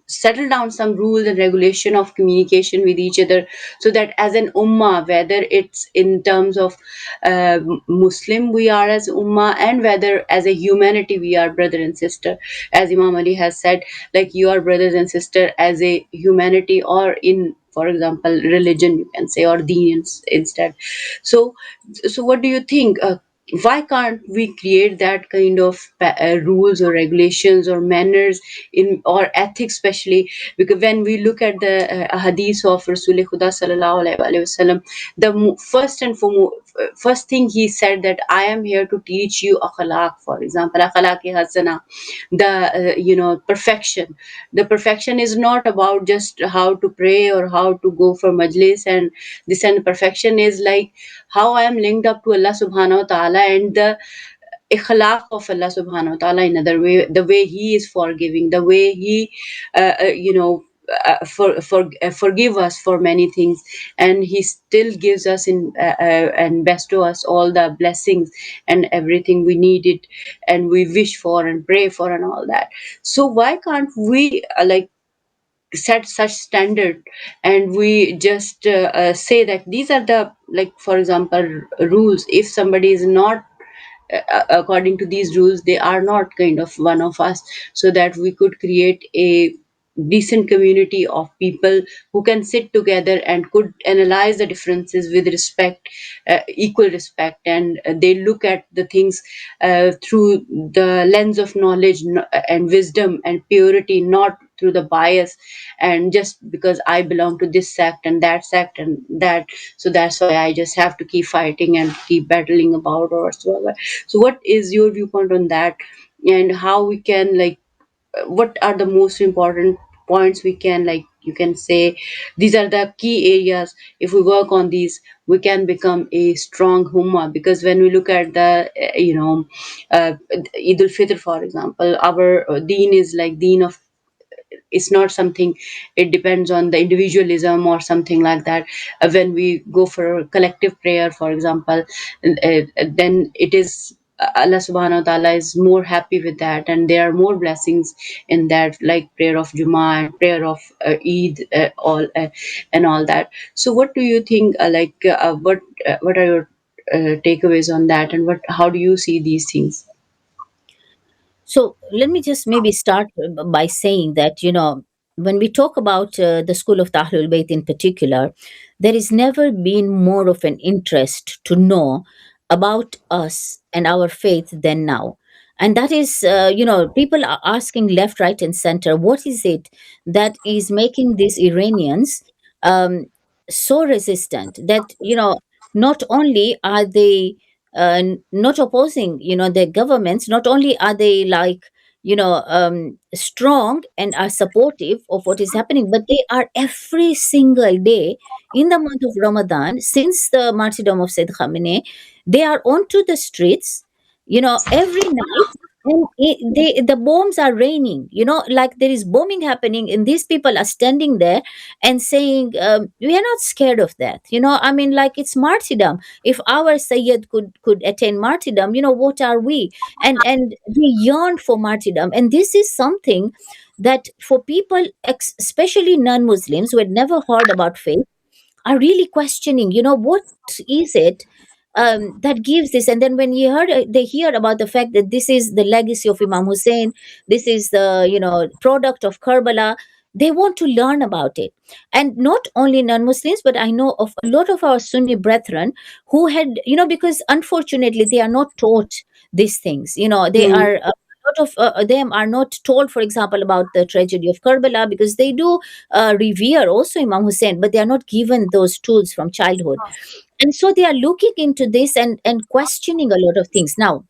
settle down some rules and regulation of communication with each other, so that as an ummah, whether it's in terms of uh, Muslim we are as ummah, and whether as a humanity we are brother and sister, as Imam Ali has said, like, you are brothers and sister as a humanity, or in, for example, religion, you can say, or deen instead. So what do you think? Why can't we create that kind of rules or regulations or manners in, or ethics especially? Because when we look at the hadith of Rasul Khuda sallallahu alaihi wasallam, the first and foremost, first thing he said, that I am here to teach you akhlaq, for example, akhlaq hasana, the perfection. The perfection is not about just how to pray or how to go for majlis and this, and perfection is like how I am linked up to Allah subhanahu wa ta'ala, and the ikhlaq of Allah subhanahu wa ta'ala, in other way, the way He is forgiving, the way He, forgive us for many things, and He still gives us in and bestow us all the blessings and everything we needed, and we wish for and pray for and all that. So why can't we like set such standard, and we just say that these are the, like, for example, rules. If somebody is not according to these rules, they are not kind of one of us, so that we could create a decent community of people who can sit together and could analyze the differences with respect, equal respect, and they look at the things through the lens of knowledge and wisdom and purity, not through the bias, and just because I belong to this sect and that sect and that, so that's why I just have to keep fighting and keep battling about or whatsoever. So what is your viewpoint on that, and how we can, like, what are the most important points we can, like, you can say these are the key areas, if we work on these, we can become a strong Ummah? Because when we look at the Eid al-Fitr, for example, our deen is like deen of, it's not something, it depends on the individualism or something like that. When we go for a collective prayer, for example, then it is Allah subhanahu wa ta'ala is more happy with that, and there are more blessings in that, like prayer of Jummah and prayer of Eid, all and all that. So what do you think, what are your takeaways on that, and what how do you see these things? So let me just maybe start by saying that, when we talk about the school of Tahlul Bayt in particular, there has never been more of an interest to know about us and our faith than now. And that is, people are asking left, right, and center, what is it that is making these Iranians um, so resistant that, not only are they not opposing, their governments, not only are they like, strong and are supportive of what is happening, but they are every single day in the month of Ramadan, since the martyrdom of Sayyid Khamenei, they are onto the streets, every night. And the bombs are raining, like there is bombing happening, and these people are standing there and saying, we are not scared of that. I mean, like, it's martyrdom. If our Sayyid could attain martyrdom, what are we? And we yearn for martyrdom, and this is something that for people, especially non-Muslims who had never heard about faith, are really questioning, what is it that gives this. And then when they hear about the fact that this is the legacy of Imam Hussein, this is the product of Karbala, they want to learn about it. And not only non-Muslims, but I know of a lot of our Sunni brethren who had, because unfortunately they are not taught these things. They Hmm. are a lot of them are not told, for example, about the tragedy of Karbala, because they do revere also Imam Hussein, but they are not given those tools from childhood. And so they are looking into this and questioning a lot of things. Now,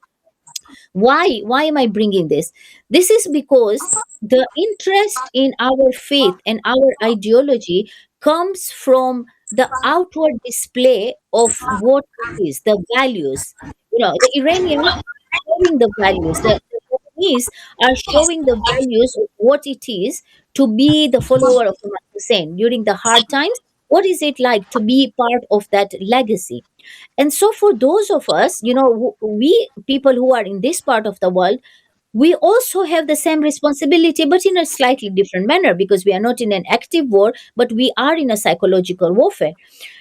why am I bringing this? This is because the interest in our faith and our ideology comes from the outward display of what it is, the values. The Iranians are showing the values, the Lebanese are showing the values of what it is to be the follower of Imam Hussein during the hard times. What is it like to be part of that legacy? And so, for those of us, we people who are in this part of the world, we also have the same responsibility, but in a slightly different manner, because we are not in an active war, but we are in a psychological warfare.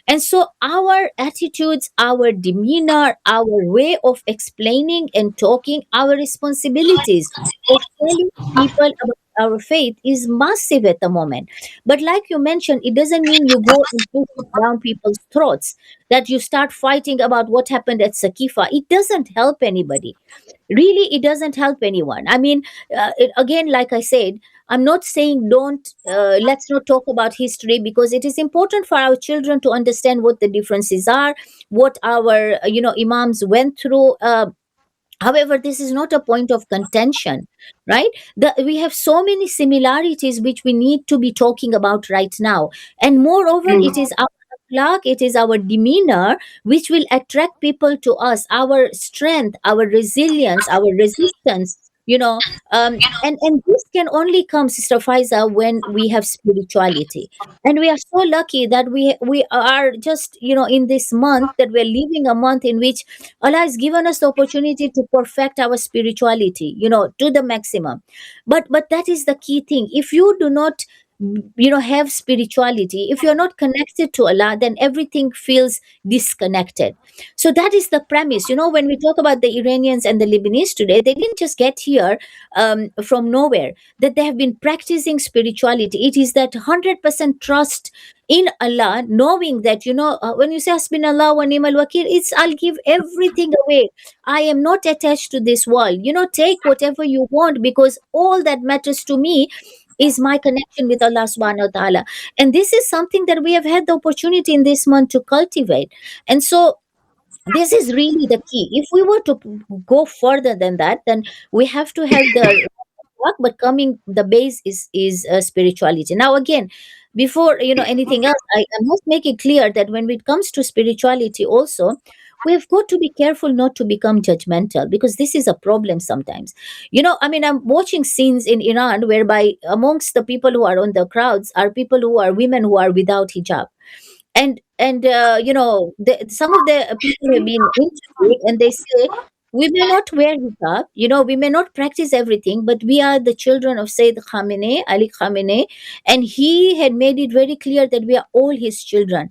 And so our attitudes, our demeanor, our way of explaining and talking, our responsibilities of telling people about our faith is massive at the moment. But like you mentioned, it doesn't mean you go and push it down people's throats, that you start fighting about what happened at Sakifa. It doesn't help anybody. Really, it doesn't help anyone. I mean, again, like I said, I'm not saying don't let's not talk about history, because it is important for our children to understand what the differences are, what our imams went through. However, this is not a point of contention, right? We have so many similarities which we need to be talking about right now. And moreover, it is our akhlaq, it is our demeanor which will attract people to us, our strength, our resilience, our resistance. And this can only come, Sister Faiza, when we have spirituality. And we are so lucky that we are just in this month, that we're living a month in which Allah has given us the opportunity to perfect our spirituality, to the maximum. But that is the key thing. If you do not, have spirituality, if you're not connected to Allah, then everything feels disconnected. So that is the premise. When we talk about the Iranians and the Lebanese today, they didn't just get here from nowhere. That they have been practicing spirituality. It is that 100% trust in Allah, knowing that, when you say Hasbinallah wa ni'mal wakil, it's I'll give everything away. I am not attached to this world. Take whatever you want, because all that matters to me is my connection with Allah subhanahu wa ta'ala. And this is something that we have had the opportunity in this month to cultivate. And so this is really the key. If we were to go further than that, then we have to have the work, but coming the base is spirituality. Now, again, before anything else, I must make it clear that when it comes to spirituality also, we have got to be careful not to become judgmental, because this is a problem sometimes. I mean, I'm watching scenes in Iran whereby amongst the people who are on the crowds are people who are women who are without hijab. And some of the people have been interviewed, and they say, we may not wear hijab, we may not practice everything, but we are the children of Sayyid Khamenei, Ali Khamenei, and he had made it very clear that we are all his children.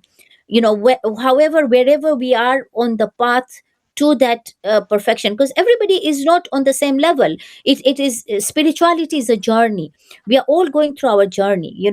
However, wherever we are on the path to that perfection, because everybody is not on the same level. It is spirituality is a journey. We are all going through our journey.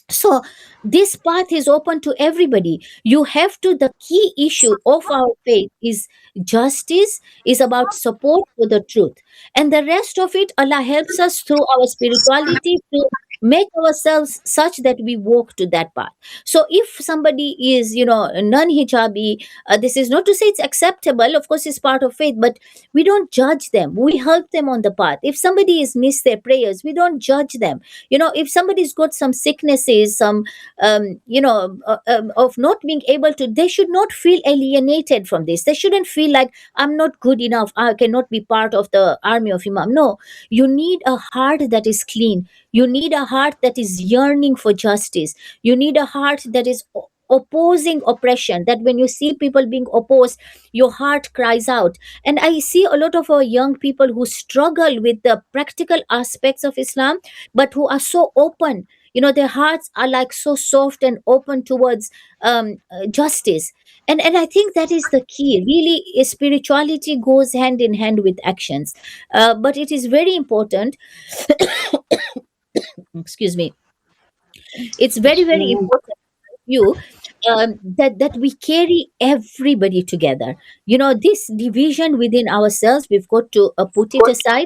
So this path is open to everybody. You have to, the key issue of our faith is justice, is about support for the truth, and the rest of it, Allah helps us through our spirituality, through make ourselves such that we walk to that path. So if somebody is, non-hijabi, this is not to say it's acceptable, of course it's part of faith, but we don't judge them, we help them on the path. If somebody is missed their prayers, we don't judge them. If somebody's got some sicknesses, some of not being able to, they should not feel alienated from this. They shouldn't feel like I'm not good enough, I cannot be part of the army of Imam. No, you need a heart that is clean. You need a heart that is yearning for justice. You need a heart that is opposing oppression, that when you see people being opposed, your heart cries out. And I see a lot of our young people who struggle with the practical aspects of Islam, but who are so open. Their hearts are like so soft and open towards justice. And I think that is the key. Really, spirituality goes hand in hand with actions. But it is very important, excuse me, it's very, very important you that we carry everybody together. This division within ourselves, we've got to put it aside.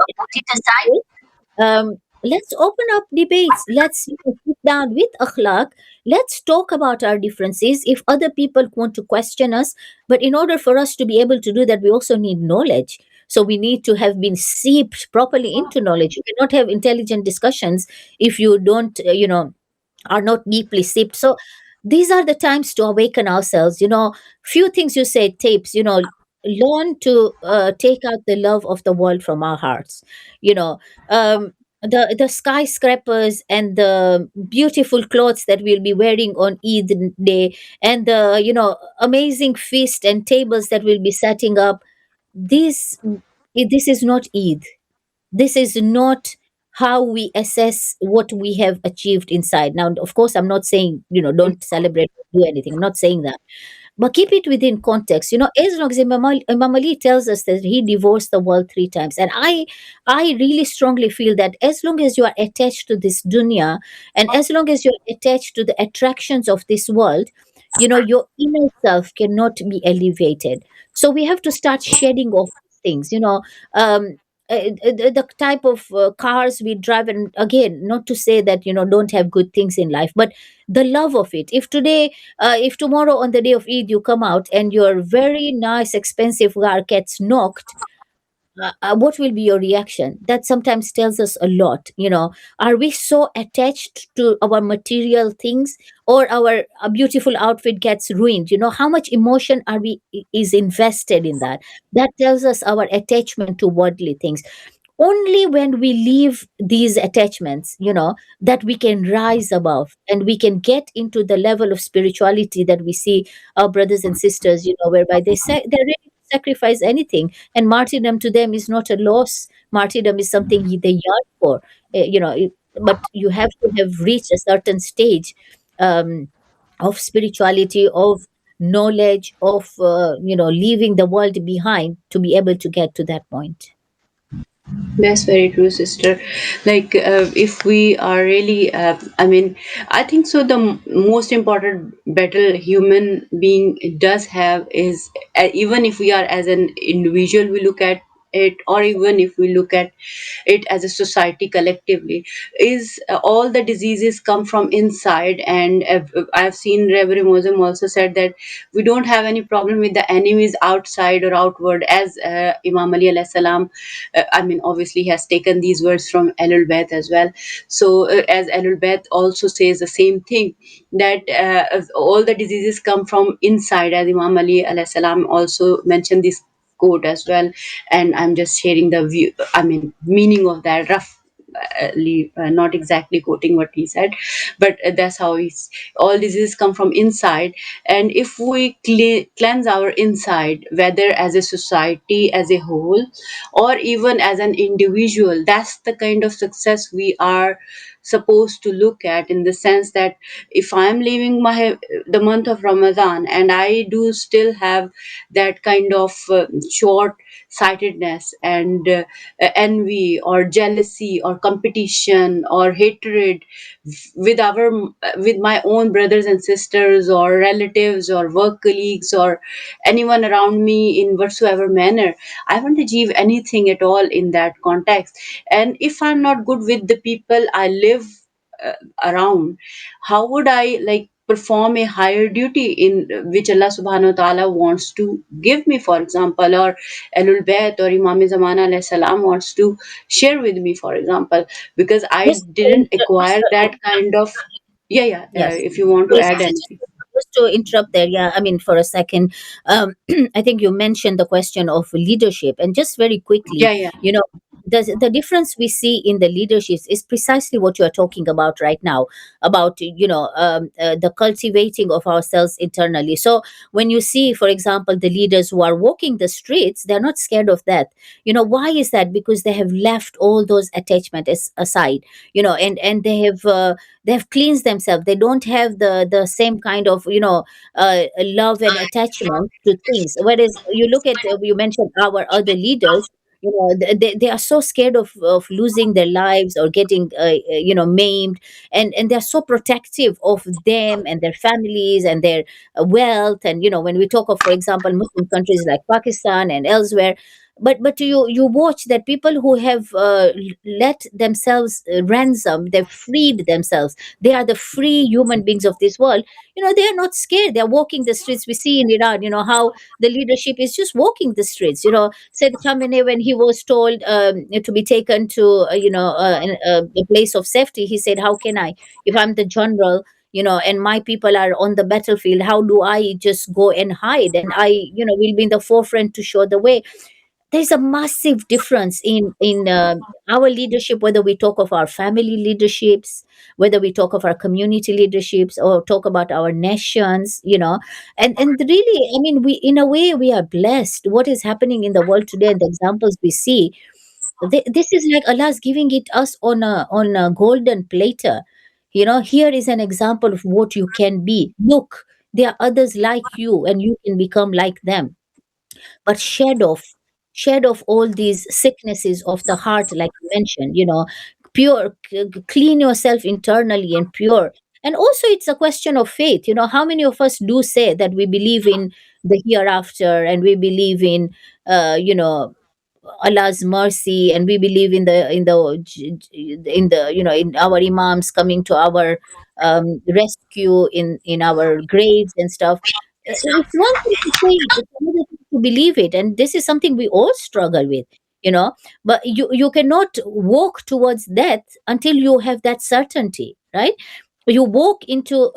Let's open up debates. Let's sit down with akhlaq. Let's talk about our differences if other people want to question us. But in order for us to be able to do that, we also need knowledge. So we need to have been seeped properly into knowledge. You cannot have intelligent discussions if you don't, are not deeply steeped. So these are the times to awaken ourselves. Few things you said, tapes, learn to take out the love of the world from our hearts. You know, the skyscrapers and the beautiful clothes that we'll be wearing on Eid day, and the amazing feast and tables that we'll be setting up. This this is not Eid. This is not how we assess what we have achieved inside. Now, of course, I'm not saying, don't celebrate, do anything. I'm not saying that. But keep it within context. As long as Imam Ali tells us that he divorced the world 3 times. And I really strongly feel that as long as you are attached to this dunya, and as long as you're attached to the attractions of this world, your inner self cannot be elevated. So we have to start shedding off things. Um, the type of cars we drive, and again, not to say that don't have good things in life, but the love of it. If tomorrow on the day of Eid you come out and your very nice expensive car gets knocked, what will be your reaction? That sometimes tells us a lot. Are we so attached to our material things, or our a beautiful outfit gets ruined? How much emotion are we is invested in that? That tells us our attachment to worldly things. Only when we leave these attachments, that we can rise above and we can get into the level of spirituality that we see our brothers and sisters, whereby they say they're ready to sacrifice anything, and martyrdom to them is not a loss. Martyrdom is something they yearn for. But you have to have reached a certain stage um, of spirituality, of knowledge, of leaving the world behind to be able to get to that point. That's very true, sister. Like, if we are really, I mean, I think so. The most important battle human being does have is, even if we are as an individual, we look at it, or even if we look at it as a society collectively, is all the diseases come from inside. And I've seen Reverend Muslim also said that we don't have any problem with the enemies outside or outward, as Imam Ali alayhi salam, I mean, obviously he has taken these words from Ahlul Bayt as well. So as Ahlul Bayt also says the same thing, that all the diseases come from inside, as Imam Ali alayhi salam also mentioned this quote as well. And I'm just sharing the view, I mean, meaning of that rough, not exactly quoting what he said, but that's how he's, all diseases come from inside. And if we cleanse our inside, whether as a society as a whole or even as an individual, that's the kind of success we are supposed to look at. In the sense that if I'm living my the month of Ramadan and I do still have that kind of short sightedness and envy or jealousy or competition or hatred with my own brothers and sisters or relatives or work colleagues or anyone around me in whatsoever manner, I won't achieve anything at all in that context. And if I'm not good with the people I live around, how would I like perform a higher duty in which Allah subhanahu wa ta'ala wants to give me, for example, or Ahlul Bayt or Imam Zaman alayhi salam wants to share with me, for example, because I Just didn't acquire sorry. that kind of. Yeah, yeah. Yes. If you want to Yes, add anything. just to interrupt there, yeah, I mean, for a second, I think you mentioned the question of leadership, and just very quickly, Yeah, yeah. you know, the difference we see in the leaderships is precisely what you are talking about right now, about the cultivating of ourselves internally. So when you see, for example, the leaders who are walking the streets, they're not scared of that. Why is that? Because they have left all those attachments aside, and they have cleansed themselves. They don't have the same kind of love and attachment to things. Whereas you look at, you mentioned our other leaders, they are so scared of losing their lives or getting maimed, and they're so protective of them and their families and their wealth. And when we talk of, for example, Muslim countries like Pakistan and elsewhere, but you watch that people who have let themselves ransom, they've freed themselves, they are the free human beings of this world. They are not scared. They're walking the streets. We see in Iran, how the leadership is just walking the streets. Said Khamenei, when he was told to be taken to a place of safety, he said, how can I, if I'm the general, and my people are on the battlefield, how do I just go and hide? And I will be in the forefront to show the way. There's a massive difference in our leadership, whether we talk of our family leaderships, whether we talk of our community leaderships, or talk about our nations. And really, I mean, we, in a way, we are blessed. What is happening in the world today and the examples we see, this is like Allah's giving it us on a golden platter. Here is an example of what you can be. Look, there are others like you, and you can become like them. But shed off all these sicknesses of the heart, like you mentioned. Pure, clean yourself internally and pure. And also, it's a question of faith. How many of us do say that we believe in the hereafter, and we believe in uh, you know Allah's mercy, and we believe in our imams coming to our rescue in our graves and stuff. It's one thing to say it, it's another thing to believe it, and this is something we all struggle with. you know but you cannot walk towards death until you have that certainty, right? You walk into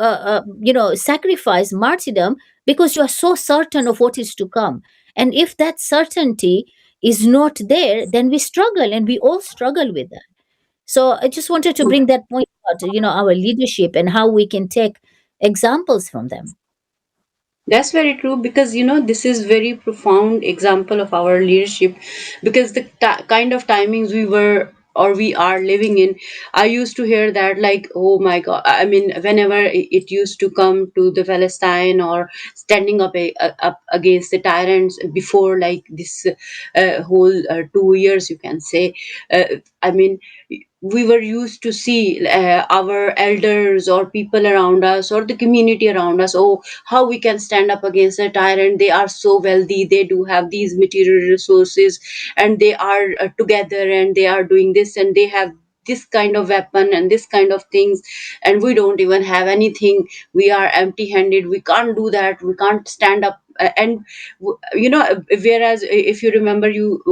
sacrifice, martyrdom, because you are so certain of what is to come. And if that certainty is not there, then we struggle, and we all struggle with that. So I just wanted to bring that point out, our leadership and how we can take examples from them. That's very true, because this is very profound example of our leadership, because the kind of timings we were or we are living in. I used to hear that, like, oh my god, I mean, whenever it used to come to the Palestine or standing up against the tyrants before, like this whole 2 years, you can say. I mean, we were used to see our elders or people around us or the community around us, oh, how we can stand up against a tyrant. They are so wealthy, they do have these material resources, and they are together, and they are doing this, and they have this kind of weapon and this kind of things, and we don't even have anything. We are empty handed, we can't do that, we can't stand up. And whereas if you remember, you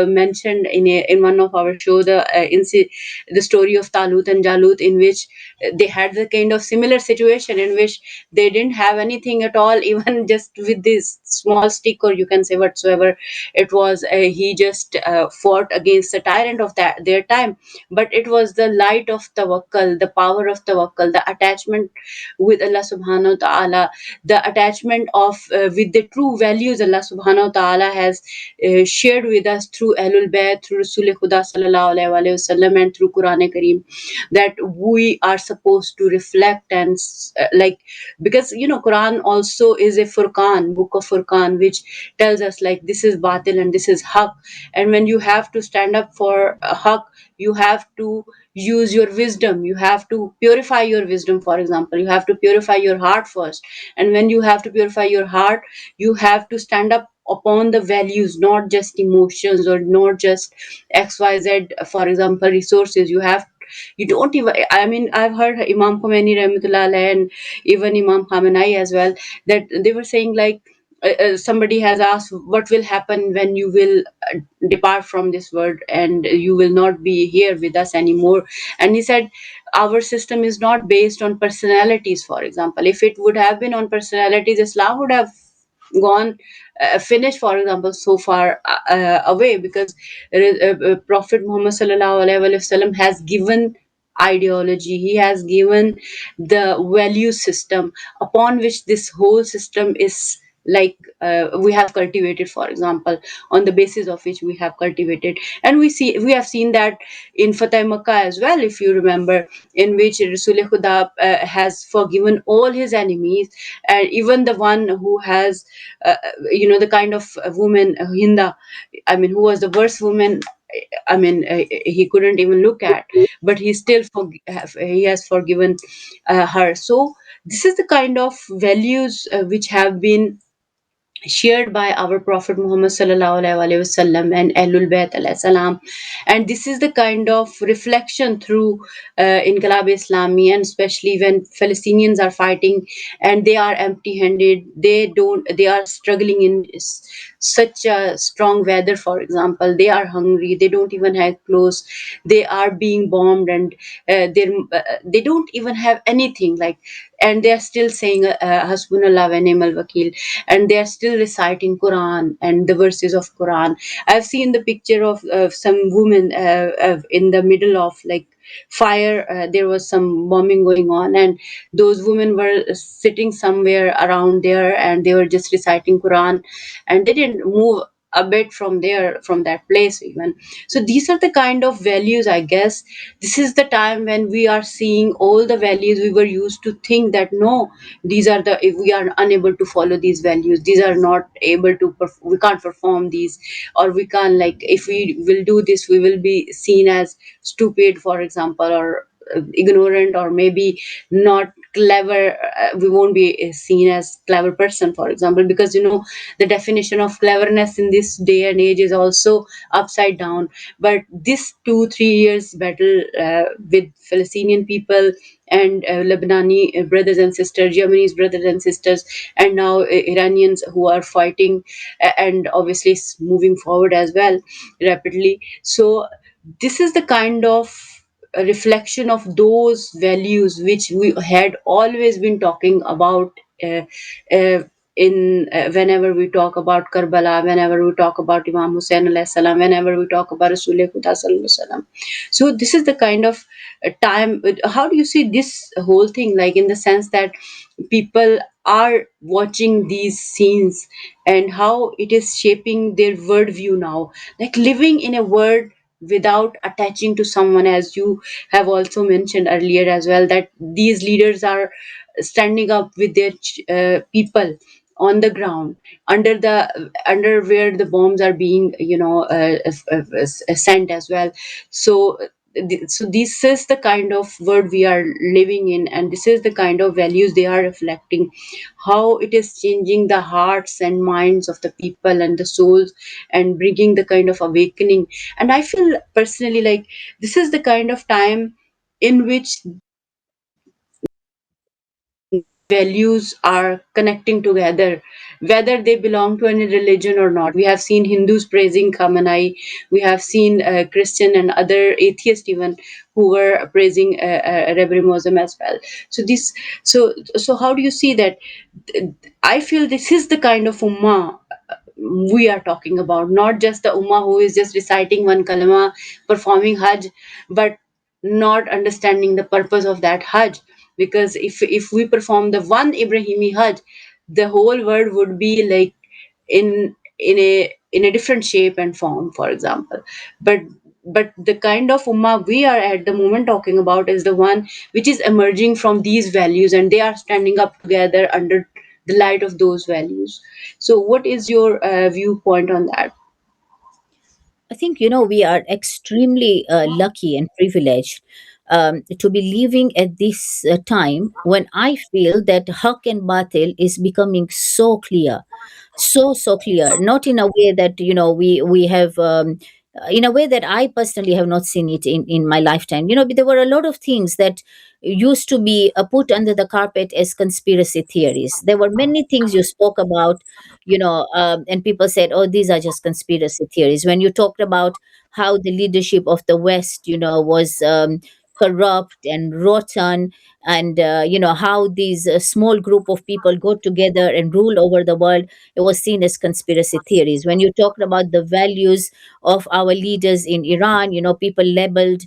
mentioned in one of our show the story of Talut and Jalut, in which they had the kind of similar situation in which they didn't have anything at all, even just with this small stick, or you can say whatsoever it was. He just fought against the tyrant of that their time. But it was the light of tawakkul, the power of tawakkul, the attachment with Allah subhanahu wa ta'ala, the attachment of with the true values Allah subhanahu wa ta'ala has shared with us through Ahlul Bayt, through Rasul Khuda sallallahu alaihi wasallam, and through Quran Kareem, that we are supposed to reflect and like, because Quran also is a Furqan, book of Furqan, which tells us like this is batil and this is haq. And when you have to stand up for haq, you have to use your wisdom, you have to purify your wisdom. For example, you have to purify your heart first, and when you have to purify your heart, you have to stand up upon the values, not just emotions or not just xyz, for example, resources. You have You don't even, I mean, I've heard Imam Khomeini rahmatullah alayhi and even Imam Khamenei as well, that they were saying like, somebody has asked what will happen when you will depart from this world and you will not be here with us anymore. And he said our system is not based on personalities. For example, if it would have been on personalities, Islam would have gone finished, for example, so far away, because Prophet Muhammad sallallahu alaihi wasallam has given ideology, he has given the value system upon which this whole system is, like, we have cultivated, for example, on the basis of which we have cultivated. And we have seen that in Fateh Makkah as well, if you remember, in which Rasul Khuda has forgiven all his enemies, and even the one who has, the kind of woman, Hinda, I mean, who was the worst woman, I mean, he couldn't even look at, but he has forgiven her. So this is the kind of values which have been shared by our Prophet Muhammad sallallahu alaihi wasallam and Ahlul Bayt alayhi salam. And this is the kind of reflection through Inqilab Islami, and especially when Palestinians are fighting and they are empty-handed, they are struggling in such a strong weather. For example, they are hungry, they don't even have clothes, they are being bombed, and they don't even have anything, like, and they are still saying hasbunallah wa ni'mal wakil, and they are still reciting Quran and the verses of Quran. I've seen the picture of some women in the middle of, like, fire. There was some bombing going on, and those women were sitting somewhere around there, and they were just reciting Quran, and they didn't move a bit from there, from that place even. So these are the kind of values, I guess. This is the time when we are seeing all the values we were used to think that no, these are the, if we are unable to follow these values, these are not able to we can't perform these, or we can't, like, if we will do this, we will be seen as stupid, for example, or ignorant, or maybe not clever. We won't be seen as clever person, for example, because the definition of cleverness in this day and age is also upside down. But this 2 3 years battle with Palestinian people and Lebanese brothers and sisters, Yemenis brothers and sisters, and now Iranians who are fighting, and obviously moving forward as well rapidly. So this is the kind of a reflection of those values which we had always been talking about, uh, uh, in whenever we talk about Karbala, whenever we talk about Imam Hussein alayhi salam, whenever we talk about Rasul Khuda sallallahu alaihi wasallam. So this is the kind of time. How do you see this whole thing, like, in the sense that people are watching these scenes and how it is shaping their worldview now, like living in a world without attaching to someone, as you have also mentioned earlier as well, that these leaders are standing up with their people on the ground, under where the bombs are being sent as well. So so this is the kind of world we are living in, and this is the kind of values they are reflecting, how it is changing the hearts and minds of the people and the souls, and bringing the kind of awakening. And I feel personally like this is the kind of time in which values are connecting together, whether they belong to any religion or not. We have seen Hindus praising Khamenei, we have seen Christian and other atheists even who were praising Rebbe Mosem as well. So so how do you see that? I feel this is the kind of ummah we are talking about, not just the ummah who is just reciting one kalima, performing Hajj, but not understanding the purpose of that Hajj. Because if we perform the one Ibrahimi Hajj, the whole world would be like in a different shape and form, for example. But the kind of ummah we are at the moment talking about is the one which is emerging from these values, and they are standing up together under the light of those values. So what is your viewpoint on that? I think, we are extremely lucky and privileged to be living at this time when I feel that Haq and Batil is becoming so clear, so clear. Not in a way that we have in a way that I personally have not seen it in my lifetime. There were a lot of things that used to be put under the carpet as conspiracy theories. There were many things you spoke about, and people said, oh, these are just conspiracy theories. When you talked about how the leadership of the West, was corrupt and rotten, and how these small group of people go together and rule over the world, it was seen as conspiracy theories. When you talked about the values of our leaders in Iran, people labeled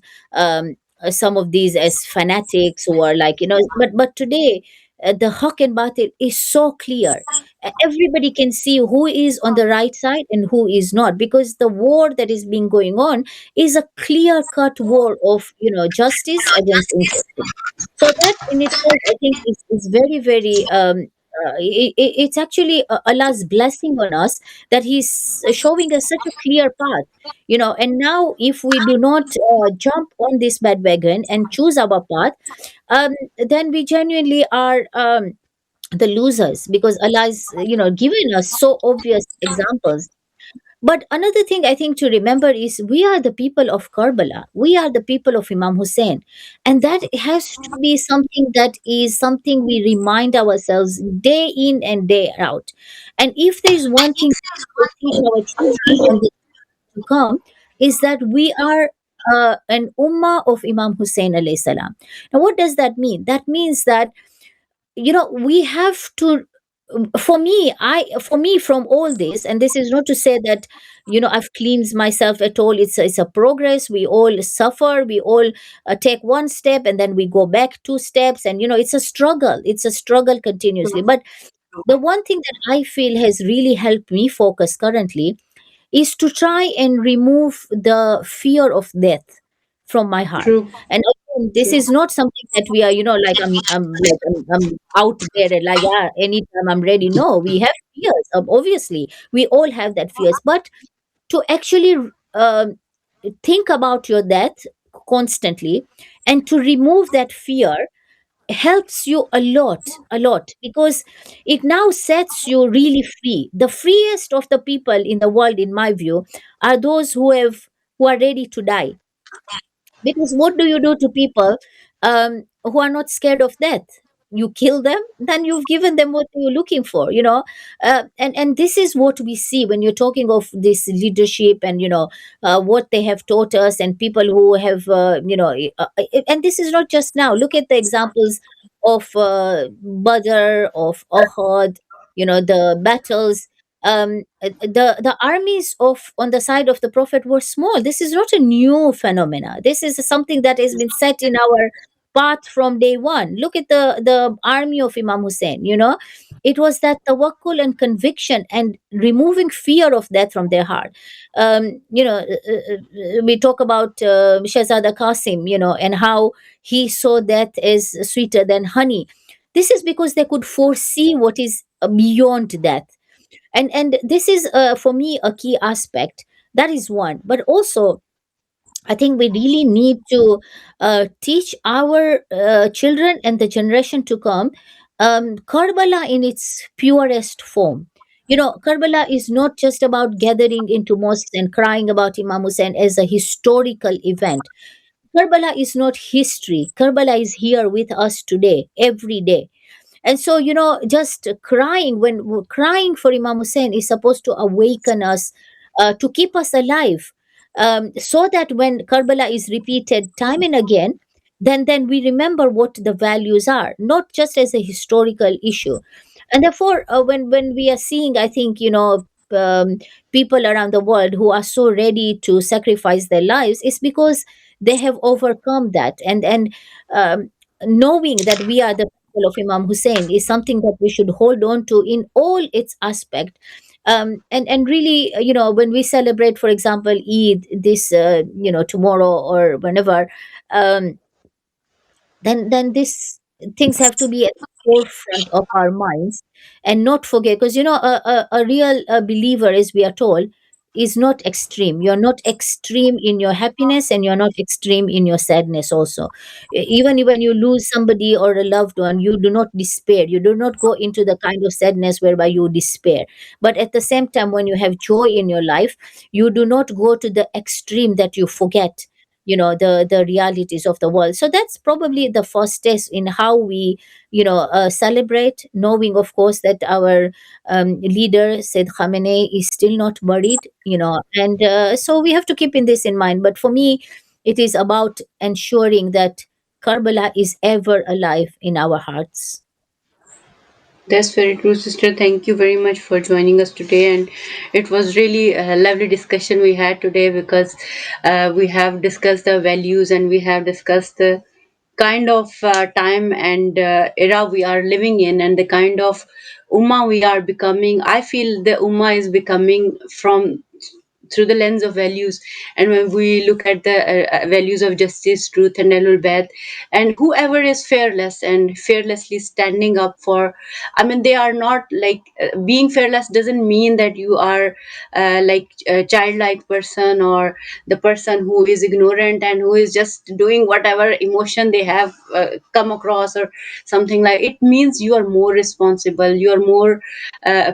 some of these as fanatics who are like, but today the haq and batil is so clear. Everybody can see who is on the right side and who is not, because the war that is being going on is a clear cut war of justice against injustice. So that in itself, I think, is very, very. It's actually Allah's blessing on us, that He's showing us such a clear path, And now, if we do not jump on this bandwagon and choose our path, then we genuinely are the losers, because Allah is, giving us so obvious examples. But another thing I think to remember is we are the people of Karbala. We are the people of Imam Hussein. And that has to be something we remind ourselves day in and day out. And if there is one thing to teach our children and the to come, is that we are an ummah of Imam Hussein alayhi salam. Now, what does that mean? That means that we have to, for me, from all this, and this is not to say that I've cleansed myself at all. It's a progress. We all suffer. We all take one step and then we go back two steps, and it's a struggle continuously. But the one thing that I feel has really helped me focus currently is to try and remove the fear of death from my heart. True, And again, this true. is not something that we are, like I'm out there and like, yeah, anytime I'm ready. No, we have fears. Obviously, we all have that fears. But to actually think about your death constantly and to remove that fear helps you a lot, because it now sets you really free. The freest of the people in the world, in my view, are those who are ready to die. Because what do you do to people who are not scared of death? You kill them, then you've given them what they were looking for, and this is what we see when you're talking of this leadership, and what they have taught us, and people who have and this is not just now. Look at the examples of Badr, of Uhud, the battles. The armies of on the side of the prophet were small. This is not a new phenomena. This is something that has been set in our path from day one. Look at the army of Imam Hussein. It was that tawakkul and conviction and removing fear of death from their heart. We talk about Shahzada Qasim, and how he saw death as sweeter than honey. This is because they could foresee what is beyond death. And this is for me a key aspect. That is one. But also, I think we really need to teach our children and the generation to come Karbala in its purest form. Karbala is not just about gathering into mosques and crying about Imam Hussein as a historical event. Karbala is not history. Karbala is here with us today, every day. And so, just crying for Imam Hussein is supposed to awaken us, to keep us alive, so that when Karbala is repeated time and again, then we remember what the values are, not just as a historical issue. And therefore, when we are seeing, I think, people around the world who are so ready to sacrifice their lives, is because they have overcome that, and knowing that we are the people of Imam Hussein is something that we should hold on to in all its aspect. And really, when we celebrate, for example, Eid, this tomorrow or whenever, um, then these things have to be at the forefront of our minds, and not forget, because a real believer, as we are told, is not extreme. You're not extreme in your happiness, and you're not extreme in your sadness also. Even when you lose somebody or a loved one, you do not despair. You do not go into the kind of sadness whereby you despair. But at the same time, when you have joy in your life, you do not go to the extreme that you forget, the realities of the world. So that's probably the first test in how we, celebrate, knowing of course that our leader Said Khamenei is still not buried, and so we have to keep in this in mind. But for me, it is about ensuring that Karbala is ever alive in our hearts. That's very true, sister. Thank you very much for joining us today. And it was really a lovely discussion we had today, because we have discussed the values, and we have discussed the kind of time and era we are living in, and the kind of ummah we are becoming. I feel the ummah is becoming from through the lens of values. And when we look at the values of justice, truth, and Alul Bayt, and whoever is fearless and fearlessly standing up for, I mean, they are not like being fearless doesn't mean that you are like a childlike person, or the person who is ignorant and who is just doing whatever emotion they have come across, or something. Like, it means you are more responsible, you are more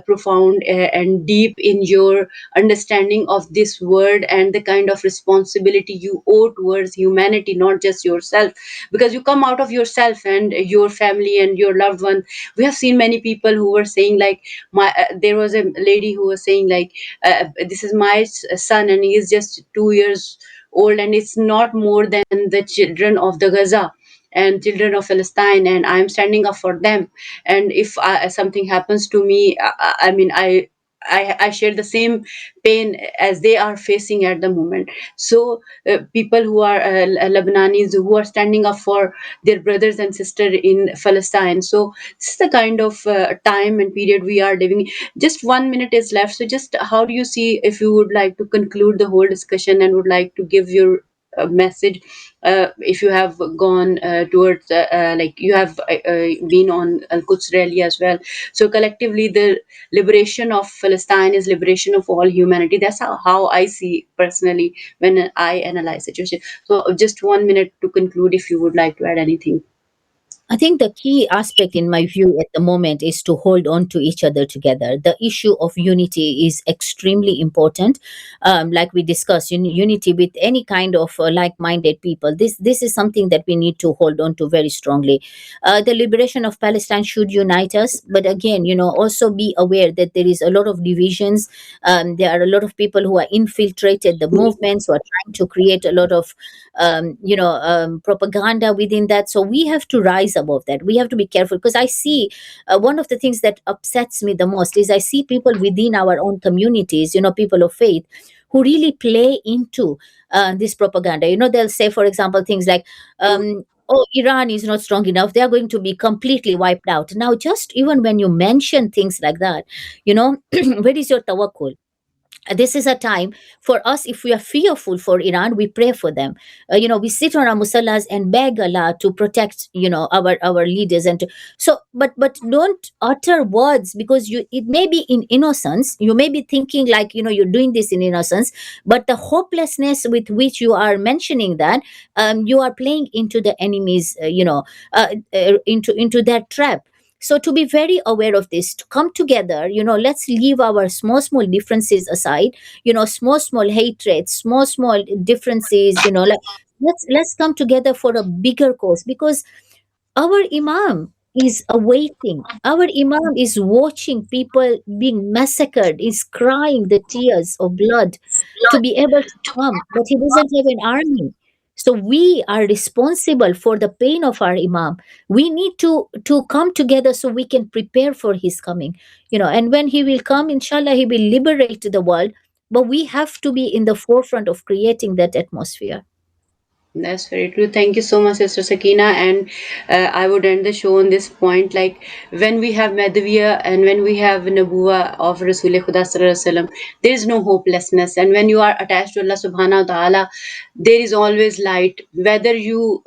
profound and deep in your understanding of this word, and the kind of responsibility you owe towards humanity, not just yourself. Because you come out of yourself and your family and your loved one. We have seen many people who were saying like, my there was a lady who was saying like, this is my son, and he is just 2 years old, and it's not more than the children of the Gaza and children of Palestine, and I'm standing up for them. And if something happens to me, I mean, I share the same pain as they are facing at the moment. So people who are Lebanese, who are standing up for their brothers and sisters in Palestine. So this is the kind of time and period we are living in. Just 1 minute is left. So just how do you see, if you would like to conclude the whole discussion and would like to give your message, if you have gone towards like you have been on Al-Quds rally as well. So collectively, the liberation of Palestine is liberation of all humanity. That's how I see personally when I analyze situation. So just 1 minute to conclude, if you would like to add anything. I think the key aspect, in my view, at the moment is to hold on to each other together. The issue of unity is extremely important. Like we discussed, unity with any kind of like-minded people. This is something that we need to hold on to very strongly. The liberation of Palestine should unite us, but again, also be aware that there is a lot of divisions. There are a lot of people who are infiltrated the movements, who are trying to create a lot of propaganda within that. So we have to rise above that. We have to be careful, because I see one of the things that upsets me the most is I see people within our own communities, people of faith, who really play into this propaganda. They'll say, for example, things like, oh, Iran is not strong enough, they are going to be completely wiped out. Now, just even when you mention things like that, where is your tawakkul? This is a time for us. If we are fearful for Iran, we pray for them. We sit on our musallas and beg Allah to protect, our leaders. And but don't utter words, because it may be in innocence. You may be thinking like, you're doing this in innocence, but the hopelessness with which you are mentioning that, you are playing into the enemy's, into that trap. So to be very aware of this, to come together, let's leave our small differences aside, small hatreds, small differences, like, let's come together for a bigger cause, because our imam is awaiting. Our imam is watching people being massacred, is crying the tears of blood to be able to come, but he doesn't have an army. So we are responsible for the pain of our imam. We need to come together so we can prepare for his coming. And when he will come, inshallah, he will liberate the world. But we have to be in the forefront of creating that atmosphere. That's very true. Thank you so much, Sister Sakina. And I would end the show on this point. Like, when we have Madhaviya and when we have Nabuwa of Rasul Khuda Sallallahu Alaihi Wasallam, there is no hopelessness. And when you are attached to Allah Subhanahu wa Ta'ala, there is always light. Whether you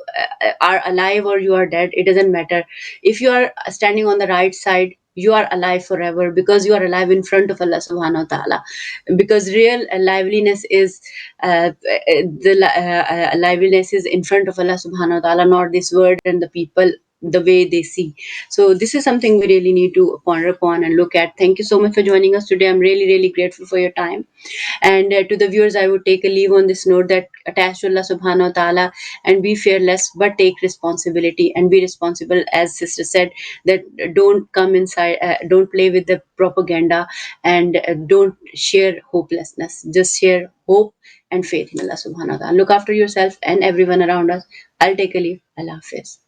are alive or you are dead, it doesn't matter. If you are standing on the right side, you are alive forever, because you are alive in front of Allah subhanahu wa ta'ala. Because real liveliness is liveliness is in front of Allah subhanahu wa ta'ala, not this world and the people, the way they see. So this is something we really need to ponder upon and look at. Thank you so much for joining us today. I'm really, really grateful for your time. And to the viewers, I would take a leave on this note, that attach to Allah subhanahu wa ta'ala and be fearless, but take responsibility and be responsible. As sister said, that don't come inside, don't play with the propaganda, and don't share hopelessness. Just share hope and faith in Allah subhanahu wa ta'ala. Look after yourself and everyone around us. I'll take a leave. Allah Hafiz.